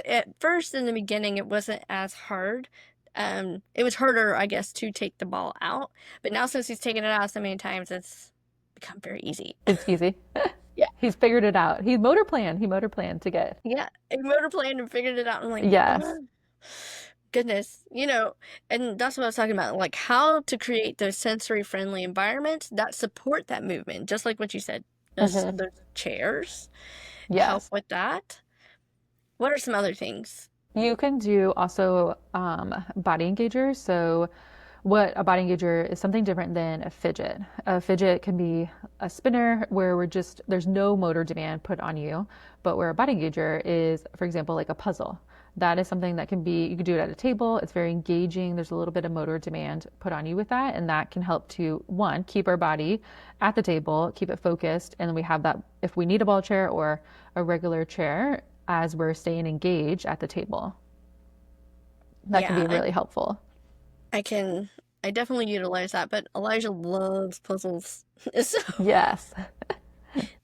at first in the beginning it wasn't as hard. It was harder, I guess, to take the ball out. But now since he's taken it out so many times, it's become very easy. It's easy. Yeah. He's figured it out. He motor planned to get. Yeah. I motor planned and figured it out. I'm like, Yes. oh, goodness, and that's what I was talking about, like how to create those sensory friendly environments that support that movement, just like what you said. Hmm. Those chairs help Yes. with that. What are some other things? You can do also body engagers. So, what a body engager is something different than a fidget. A fidget can be a spinner where there's no motor demand put on you, but where a body engager is, for example, like a puzzle. That is something that you can do it at a table. It's very engaging. There's a little bit of motor demand put on you with that, and that can help to, one, keep our body at the table, keep it focused, and then we have that if we need a ball chair or a regular chair as we're staying engaged at the table. That can Yeah, be really helpful. I can I definitely utilize that, but Elijah loves puzzles. So Yes.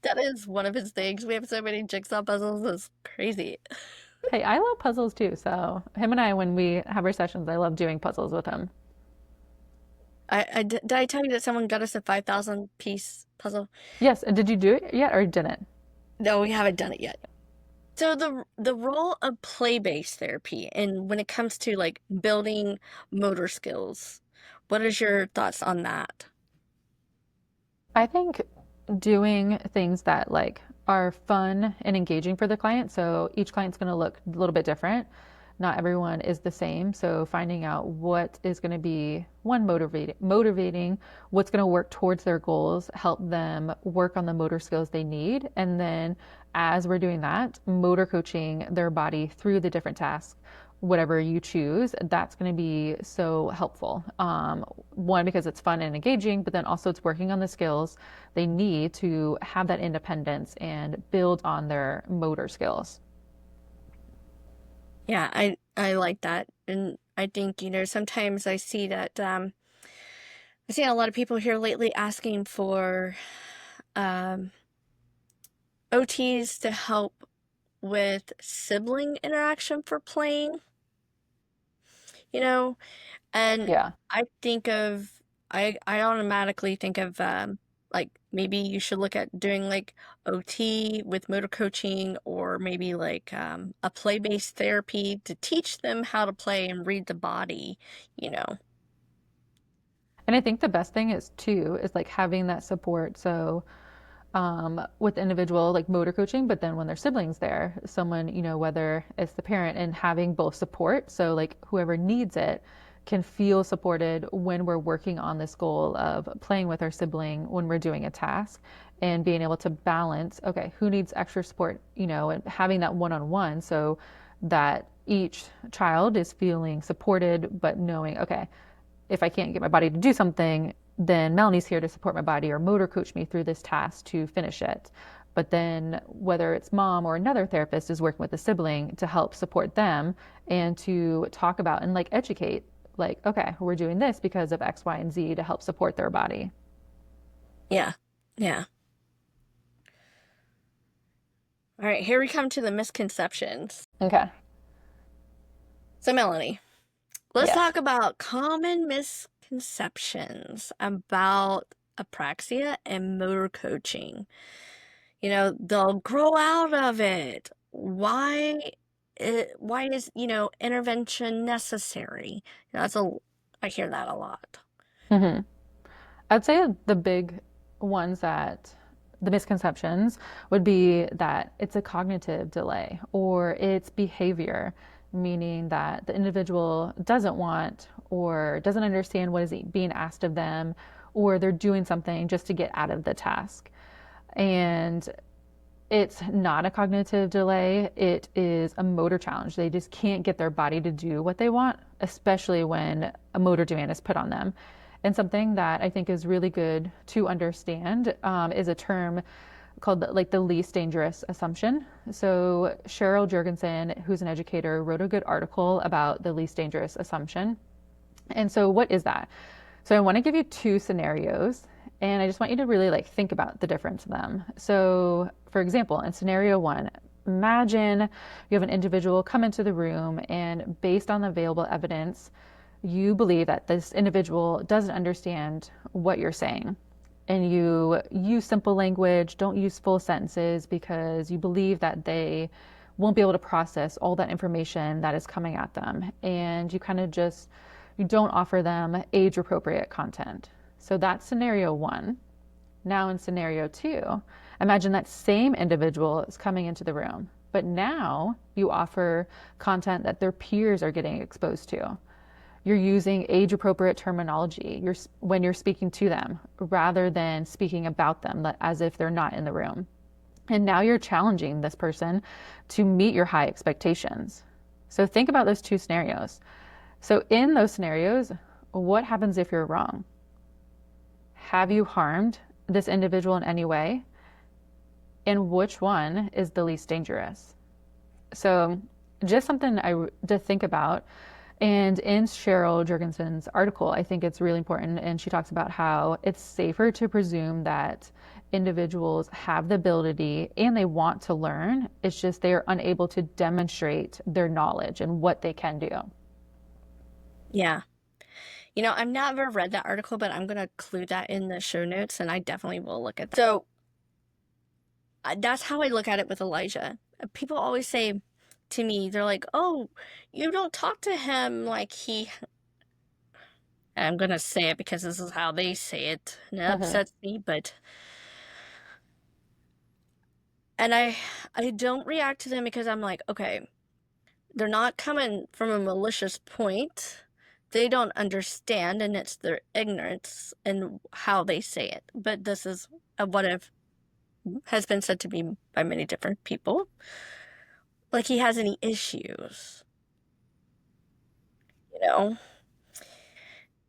that is one of his things. We have so many jigsaw puzzles, it's crazy. Hey, I love puzzles too. So, him and I, when we have our sessions, I love doing puzzles with him. Did I tell you that someone got us a 5,000 piece puzzle? Yes. And did you do it yet or didn't? No, we haven't done it yet. So the role of play-based therapy and when it comes to like building motor skills, what is your thoughts on that? I think doing things that are fun and engaging for the client. So each client's going to look a little bit different. Not everyone is the same. So finding out what is going to be one motivating, what's going to work towards their goals, help them work on the motor skills they need. And then as we're doing that, motor coaching their body through the different tasks, whatever you choose, that's going to be so helpful. One, because it's fun and engaging, but then also it's working on the skills they need to have that independence and build on their motor skills. Yeah, I like that. And I think, sometimes I see that I've seen a lot of people here lately asking for um OTs to help with sibling interaction for playing, you know, and Yeah. I think of I automatically think of like maybe you should look at doing like OT with motor coaching, or maybe like a play-based therapy to teach them how to play and read the body, you know. And I think the best thing is too is like having that support. So with individual like motor coaching, but then when their siblings there, someone, whether it's the parent, and having both support. So like whoever needs it can feel supported when we're working on this goal of playing with our sibling when we're doing a task, and being able to balance, okay, who needs extra support, and having that one-on-one so that each child is feeling supported, but knowing, okay, if I can't get my body to do something, then Melanie's here to support my body or motor coach me through this task to finish it. But then whether it's mom or another therapist is working with a sibling to help support them and to talk about and like educate, like, okay, we're doing this because of X, Y, and Z to help support their body. Yeah. Yeah. All right, here we come to the misconceptions. Okay. So, Melanie, let's Yes. talk about common misconceptions about apraxia and motor coaching. They'll grow out of it. Why is, intervention necessary? I hear that a lot. Mm-hmm. I'd say the big ones that the misconceptions would be that it's a cognitive delay or it's behavior, meaning that the individual doesn't want or doesn't understand what is being asked of them, or they're doing something just to get out of the task. And it's not a cognitive delay, it is a motor challenge. They just can't get their body to do what they want, especially when a motor demand is put on them. And something that I think is really good to understand is a term called the least dangerous assumption. So Cheryl Jorgensen, who's an educator, wrote a good article about the least dangerous assumption. And so what is that? So I want to give you two scenarios, and I just want you to really like think about the difference of them. So for example, in scenario one, imagine you have an individual come into the room, and based on the available evidence, you believe that this individual doesn't understand what you're saying. And you use simple language, don't use full sentences, because you believe that they won't be able to process all that information that is coming at them. And you kind of just, you don't offer them age appropriate content. So that's scenario one. Now in scenario two, imagine that same individual is coming into the room, but now you offer content that their peers are getting exposed to. You're using age appropriate terminology when you're speaking to them, rather than speaking about them as if they're not in the room. And now you're challenging this person to meet your high expectations. So think about those two scenarios. So in those scenarios, what happens if you're wrong? Have you harmed this individual in any way? And which one is the least dangerous? So just something to think about. And in Cheryl Jorgensen's article, I think it's really important. And she talks about how it's safer to presume that individuals have the ability and they want to learn. It's just they are unable to demonstrate their knowledge and what they can do. Yeah. I've never read that article, but I'm going to include that in the show notes, and I definitely will look at that. So that's how I look at it with Elijah. People always say to me, they're like, oh, you don't talk to him like he... And I'm going to say it because this is how they say it, and it upsets me, but... And I don't react to them because I'm like, okay, they're not coming from a malicious point. They don't understand, and it's their ignorance and how they say it. But this is what has been said to me by many different people. Like he has any issues.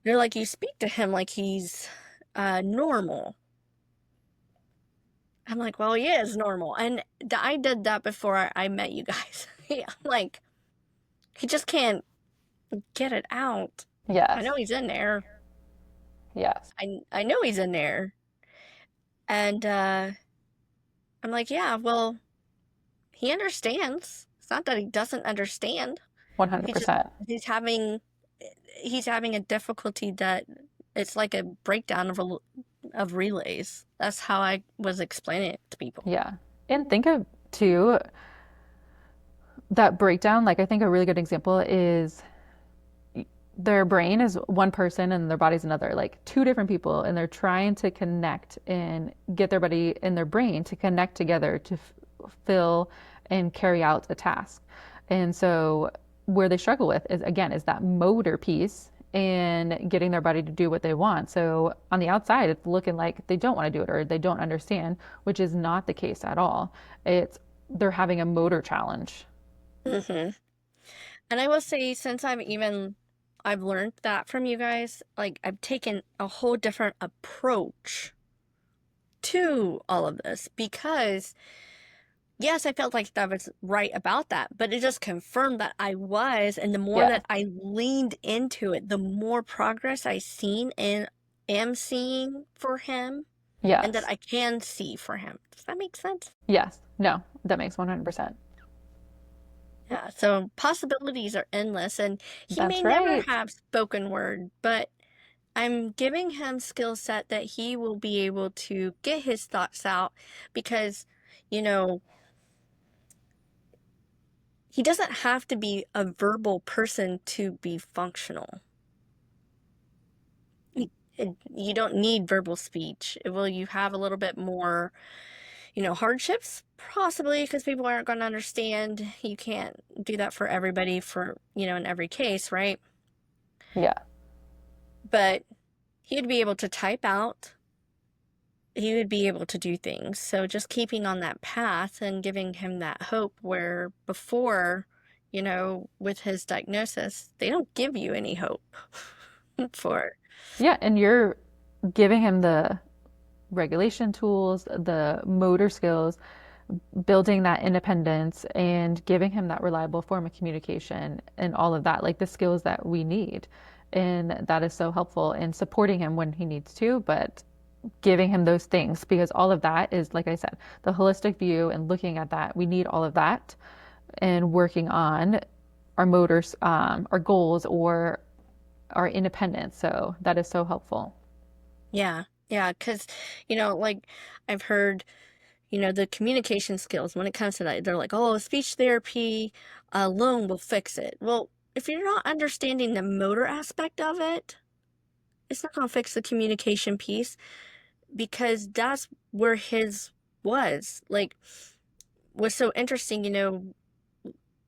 They're like, you speak to him like he's normal. I'm like, well, he is normal. And I did that before I met you guys. I'm like, he just can't get it out. Yes. I know he's in there. Yes. I know he's in there. And I'm like, yeah, well, he understands. It's not that he doesn't understand. 100%. He's having a difficulty that it's like a breakdown of of relays. That's how I was explaining it to people. Yeah. And think of too that breakdown. Like I think a really good example is their brain is one person and their body's another, like two different people, and they're trying to connect and get their body and their brain to connect together to fill and carry out a task. And so where they struggle with is again is that motor piece and getting their body to do what they want. So on the outside it's looking like they don't want to do it or they don't understand, which is not the case at all. It's they're having a motor challenge. Mm-hmm. And I will say, since I've learned that from you guys, like I've taken a whole different approach to all of this because, yes, I felt like that was right about that, but it just confirmed that I was. And the more Yeah. that I leaned into it, the more progress I seen and am seeing for him and that Yes. I can see for him. Does that make sense? Yes. No, that makes 100%. Yeah, so possibilities are endless, and he may That's never right. have spoken word, but I'm giving him skill set that he will be able to get his thoughts out because, you know, he doesn't have to be a verbal person to be functional. You don't need verbal speech. Will you have a little bit more, hardships? Possibly, because people aren't going to understand. You can't do that for everybody in every case, right? Yeah. But he'd be able to type out, he would be able to do things. So just keeping on that path and giving him that hope where before, with his diagnosis, they don't give you any hope for. Yeah, and you're giving him the regulation tools, the motor skills, building that independence and giving him that reliable form of communication and all of that, like the skills that we need. And that is so helpful in supporting him when he needs to, but giving him those things because all of that is, like I said, the holistic view and looking at that. We need all of that and working on our motors, our goals, or our independence. So that is so helpful. Yeah. Yeah. Because, like I've heard, the communication skills when it comes to that, they're like, oh, speech therapy alone will fix it. Well, if you're not understanding the motor aspect of it, it's not going to fix the communication piece because that's where his was. Like, was so interesting,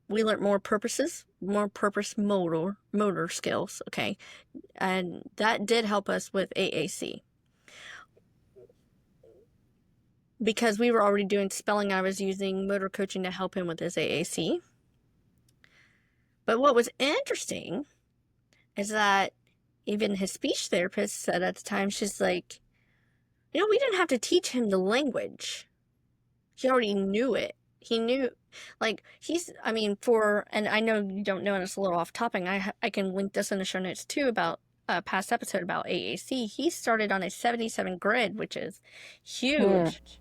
we learned more purpose motor skills, okay? And that did help us with AAC. Because we were already doing spelling, I was using motor coaching to help him with his AAC. But what was interesting is that even his speech therapist said at the time, she's like, we didn't have to teach him the language. He already knew it. He knew, like, and I know you don't know, and it's a little off topic. I can link this in the show notes too about a past episode about AAC. He started on a 77 grid, which is huge. Huge.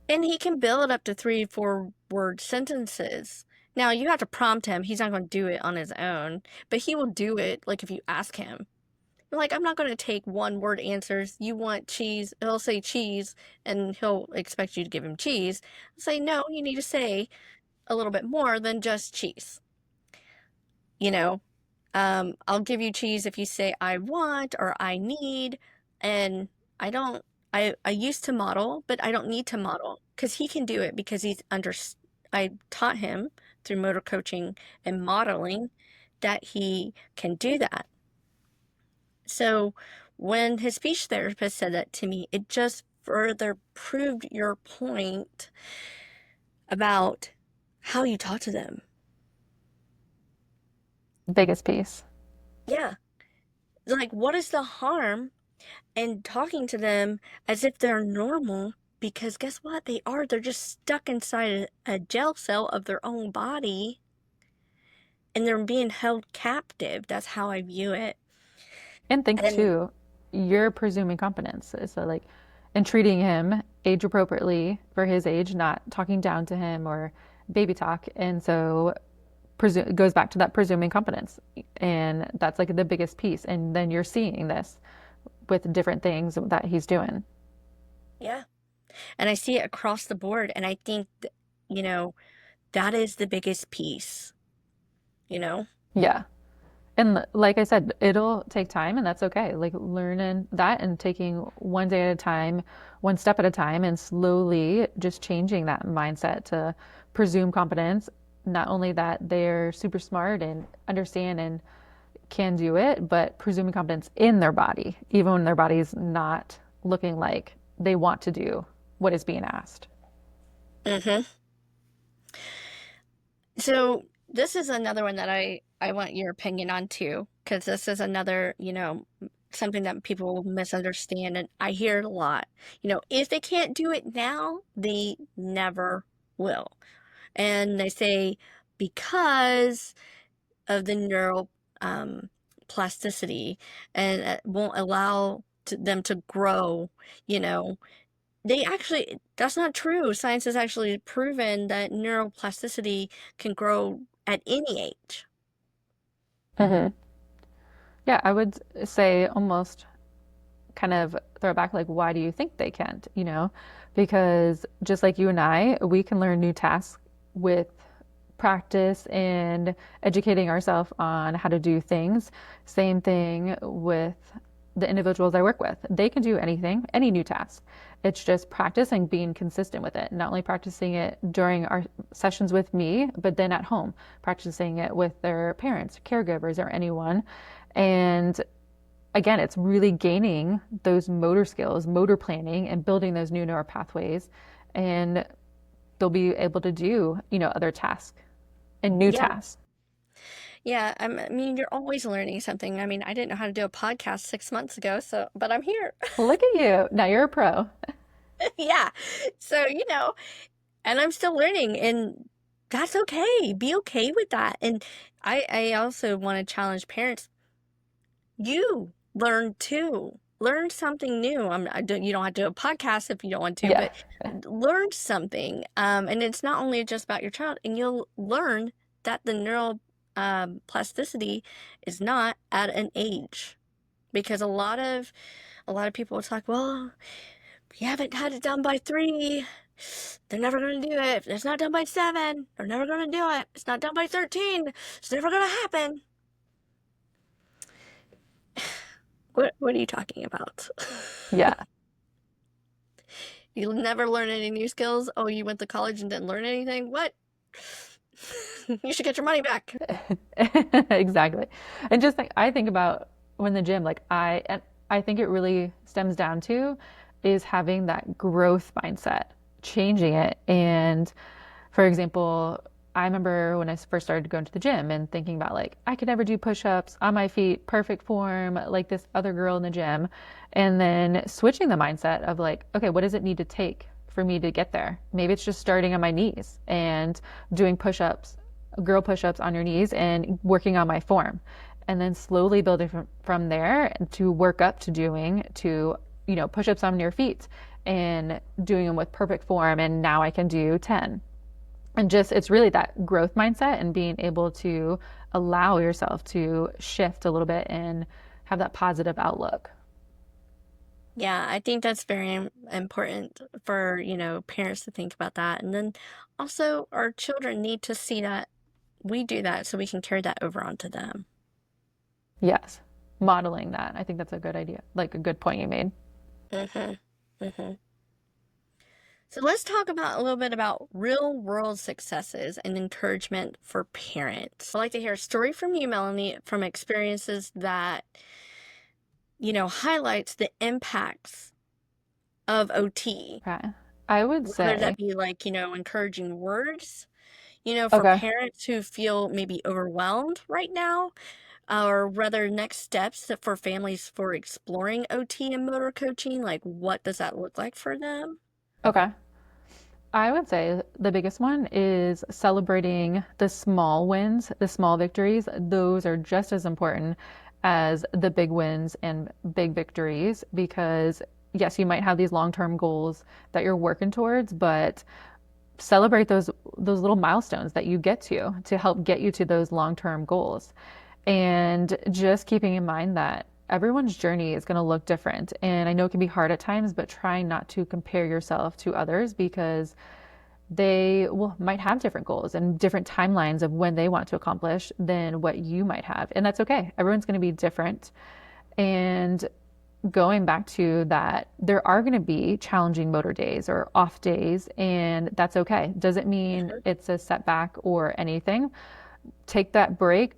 And he can build up to 3-4 word sentences. Now, you have to prompt him. He's not going to do it on his own, but he will do it, like, if you ask him. Like, I'm not going to take one word answers. You want cheese? He'll say cheese, and he'll expect you to give him cheese. I'll say, no, you need to say a little bit more than just cheese. I'll give you cheese if you say I want or I need, and I don't, I used to model, but I don't need to model because he can do it because I taught him through motor coaching and modeling that he can do that. So when his speech therapist said that to me, it just further proved your point about how you talk to them. Biggest piece. Yeah. Like, what is the harm in talking to them as if they're normal? Because guess what? They are. They're just stuck inside a jail cell of their own body and they're being held captive. That's how I view it. And think And too, you're presuming competence. So like, and treating him age appropriately for his age, not talking down to him or baby talk. And so it goes back to that presuming competence. And that's like the biggest piece. And then you're seeing this with different things that he's doing. Yeah. And I see it across the board. And I think, you know, that is the biggest piece, you know? Yeah. And like I said, it'll take time and that's okay. Like learning that and taking one day at a time, one step at a time, and slowly just changing that mindset to presume competence. Not only that they're super smart and understand and can do it, but presuming competence in their body, even when their body's not looking like they want to do what is being asked. Mm-hmm. So this is another one that I want your opinion on too, because this is another, something that people misunderstand. And I hear it a lot. If they can't do it now, they never will. And they say because of the neural plasticity and it won't allow them to grow, you know, that's not true. Science has actually proven that neuroplasticity can grow at any age. Hmm. Yeah, I would say almost kind of throw it back like, why do you think they can't? Because just like you and I, we can learn new tasks with practice and educating ourselves on how to do things. Same thing with the individuals I work with. They can do anything, any new task. It's just practice and being consistent with it. Not only practicing it during our sessions with me, but then at home, practicing it with their parents, caregivers, or anyone. And again, it's really gaining those motor skills, motor planning, and building those new neural pathways. And they'll be able to do, other tasks and new Yeah. tasks. Yeah. I mean, you're always learning something. I mean, I didn't know how to do a podcast 6 months ago, but I'm here. Look at you. Now you're a pro. Yeah. So, and I'm still learning, and that's okay. Be okay with that. And I also want to challenge parents. You learn too. Learn something new. You don't have to do a podcast if you don't want to, Yeah. but learn something. And it's not only just about your child, and you'll learn that the neural plasticity is not at an age, because a lot of people will talk, well, we haven't had it done by 3. They're never going to do it. If it's not done by 7, they're never going to do it. It's not done by 13. It's never going to happen. What are you talking about? Yeah. You'll never learn any new skills? Oh, you went to college and didn't learn anything? What? You should get your money back. Exactly. And just like I think about when the gym, like I think it really stems down to is having that growth mindset, changing it. And for example, I remember when I first started going to the gym and thinking about like I could never do push-ups on my feet, perfect form, like this other girl in the gym. And then switching the mindset of like, okay, what does it need to take for me to get there? Maybe it's just starting on my knees and doing push-ups, girl push-ups on your knees and working on my form. And then slowly building from there to work up to doing push-ups on your feet and doing them with perfect form. And now I can do 10. And just, it's really that growth mindset and being able to allow yourself to shift a little bit and have that positive outlook. Yeah, I think that's very important for, parents to think about that. And then also our children need to see that we do that so we can carry that over onto them. Yes. Modeling that. I think that's a good idea. Like a good point you made. Mm-hmm. Mm-hmm. So let's talk about a little bit about real world successes and encouragement for parents. I'd like to hear a story from you, Melanie, from experiences that, highlights the impacts of OT. Okay. I would Whether that say, be like, encouraging words, for okay. parents who feel maybe overwhelmed right now, or rather next steps for families for exploring OT and motor coaching, like what does that look like for them? Okay. I would say the biggest one is celebrating the small wins, the small victories. Those are just as important as the big wins and big victories because, yes, you might have these long-term goals that you're working towards, but celebrate those little milestones that you get to help get you to those long-term goals. And just keeping in mind that everyone's journey is going to look different. And I know it can be hard at times, but try not to compare yourself to others because they might have different goals and different timelines of when they want to accomplish than what you might have. And that's okay. Everyone's going to be different. And going back to that, there are going to be challenging motor days or off days, and that's okay. Doesn't mean it's a setback or anything. Take that break,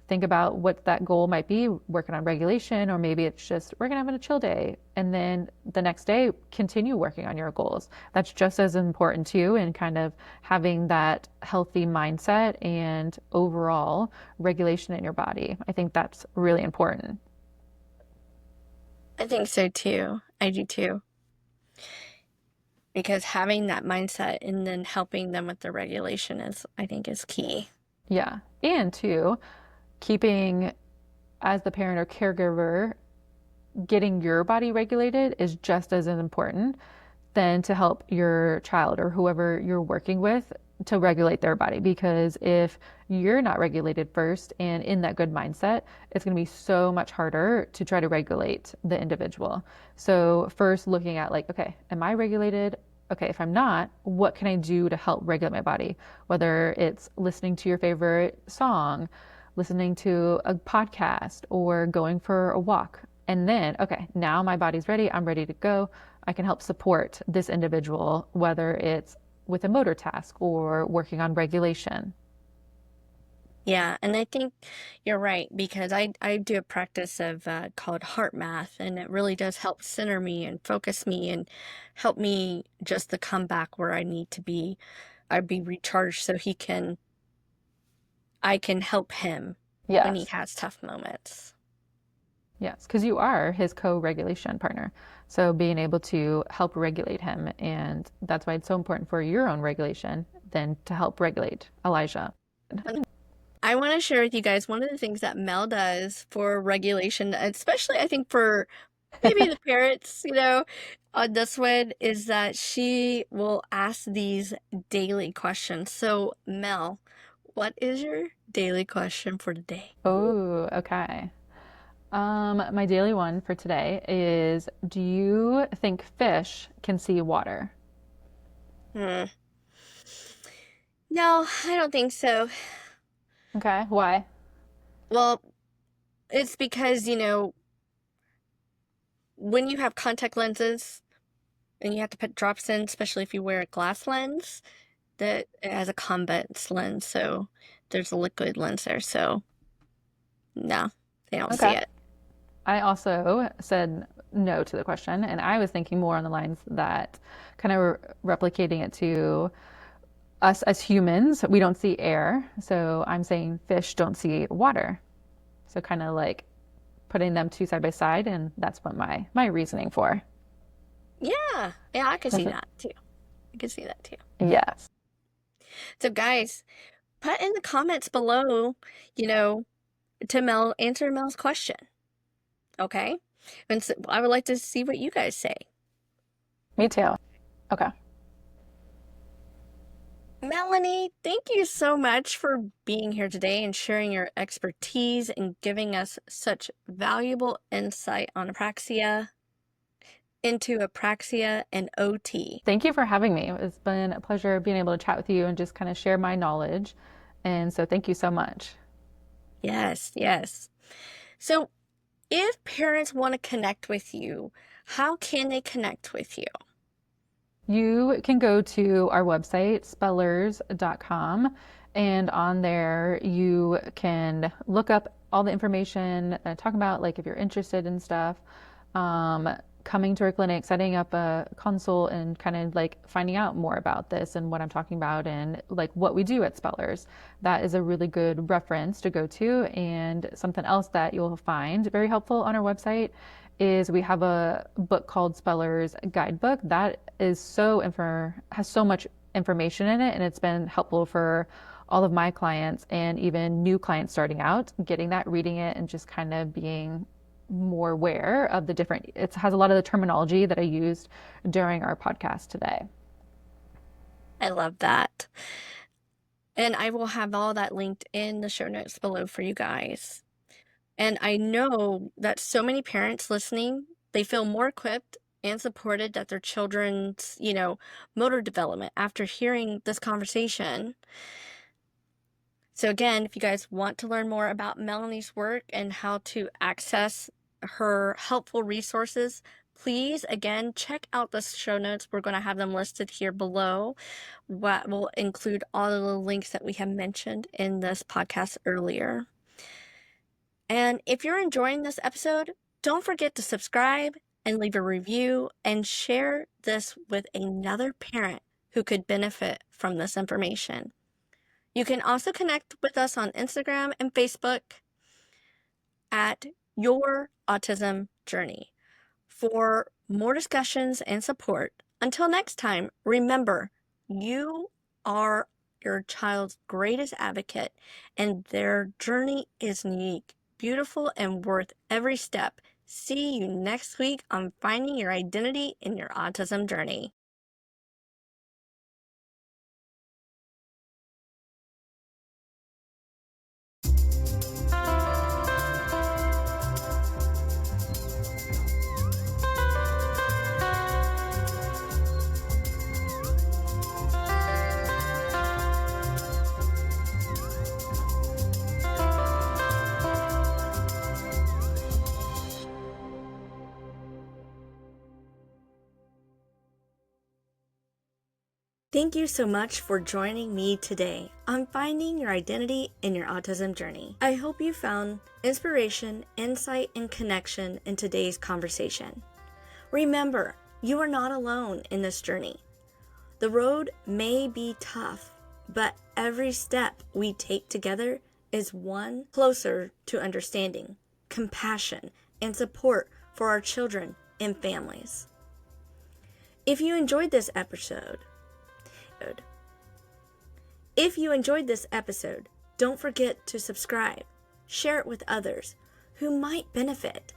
think about what that goal might be, working on regulation, or maybe it's just we're gonna have a chill day, and then the next day continue working on your goals. That's just as important too, and kind of having that healthy mindset and overall regulation in your body. I think that's really important. I think so too. I do too. Because having that mindset and then helping them with the regulation I think is key. Yeah. And two, keeping as the parent or caregiver, getting your body regulated is just as important than to help your child or whoever you're working with to regulate their body. Because if you're not regulated first and in that good mindset, it's going to be so much harder to try to regulate the individual. So first looking at like, okay, am I regulated? Okay, if I'm not, what can I do to help regulate my body? Whether it's listening to your favorite song, listening to a podcast, or going for a walk. And then, okay, now my body's ready. I'm ready to go. I can help support this individual, whether it's with a motor task or working on regulation. Yeah, and I think you're right because I do a practice of called heart math, and it really does help center me and focus me and help me just to come back where I need to be. I'd be recharged so I can help him when he Yes. has tough moments. Yes, because you are his co-regulation partner. So being able to help regulate him, and that's why it's so important for your own regulation than to help regulate Elijah. I want to share with you guys one of the things that Mel does for regulation, especially I think for maybe the parents, on this one, is that she will ask these daily questions. So, Mel, what is your daily question for today? Oh, okay. My daily one for today is, do you think fish can see water? Hmm. No, I don't think so. Okay, why? Well, it's because, when you have contact lenses and you have to put drops in, especially if you wear a glass lens, that it has a convex lens, so there's a liquid lens there. So, no, they don't see Okay. it. I also said no to the question, and I was thinking more on the lines that kind of replicating it to us as humans. We don't see air, so I'm saying fish don't see water. So kind of like putting them two side by side, and that's what my reasoning for. Yeah, I could see that too. I could see that too. Yes. So, guys, put in the comments below, you know, to answer Mel's question. Okay? And so I would like to see what you guys say. Me too. Okay. Melanie, thank you so much for being here today and sharing your expertise and giving us such valuable insight on Apraxia, into Apraxia and OT. Thank you for having me. It's been a pleasure being able to chat with you and just kind of share my knowledge. And so thank you so much. Yes, yes. So, if parents want to connect with you, how can they connect with you? You can go to our website, spellers.com, and on there you can look up all the information, talk about like if you're interested in stuff, coming to our clinic, setting up a consult, and kind of like finding out more about this and what I'm talking about and like what we do at Spellers. That is a really good reference to go to. And something else that you'll find very helpful on our website is we have a book called Spellers Guidebook that is has so much information in it, and it's been helpful for all of my clients and even new clients starting out, getting that, reading it, and just kind of being more aware of the different, it has a lot of the terminology that I used during our podcast today. I love that. And I will have all that linked in the show notes below for you guys. And I know that so many parents listening, they feel more equipped and supported that their children's, motor development after hearing this conversation. So again, if you guys want to learn more about Melanie's work and how to access her helpful resources, please, again, check out the show notes. We're going to have them listed here below. What will include all of the links that we have mentioned in this podcast earlier. And if you're enjoying this episode, don't forget to subscribe and leave a review and share this with another parent who could benefit from this information. You can also connect with us on Instagram and Facebook at Your Autism Journey for more discussions and support. Until next time, remember, you are your child's greatest advocate, and their journey is unique, beautiful, and worth every step. See you next week on Finding Your Identity in Your Autism Journey. Thank you so much for joining me today on Finding Your Identity in Your Autism Journey. I hope you found inspiration, insight, and connection in today's conversation. Remember, you are not alone in this journey. The road may be tough, but every step we take together is one closer to understanding, compassion, and support for our children and families. If you enjoyed this episode, don't forget to subscribe, share it with others who might benefit,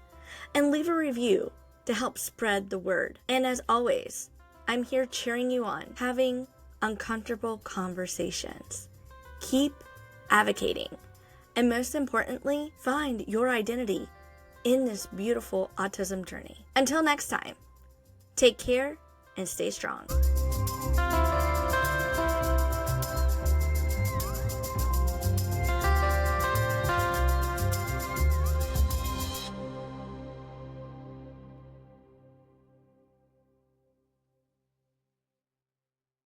and leave a review to help spread the word. And as always, I'm here cheering you on, having uncomfortable conversations. Keep advocating, and most importantly, find your identity in this beautiful autism journey. Until next time, take care and stay strong.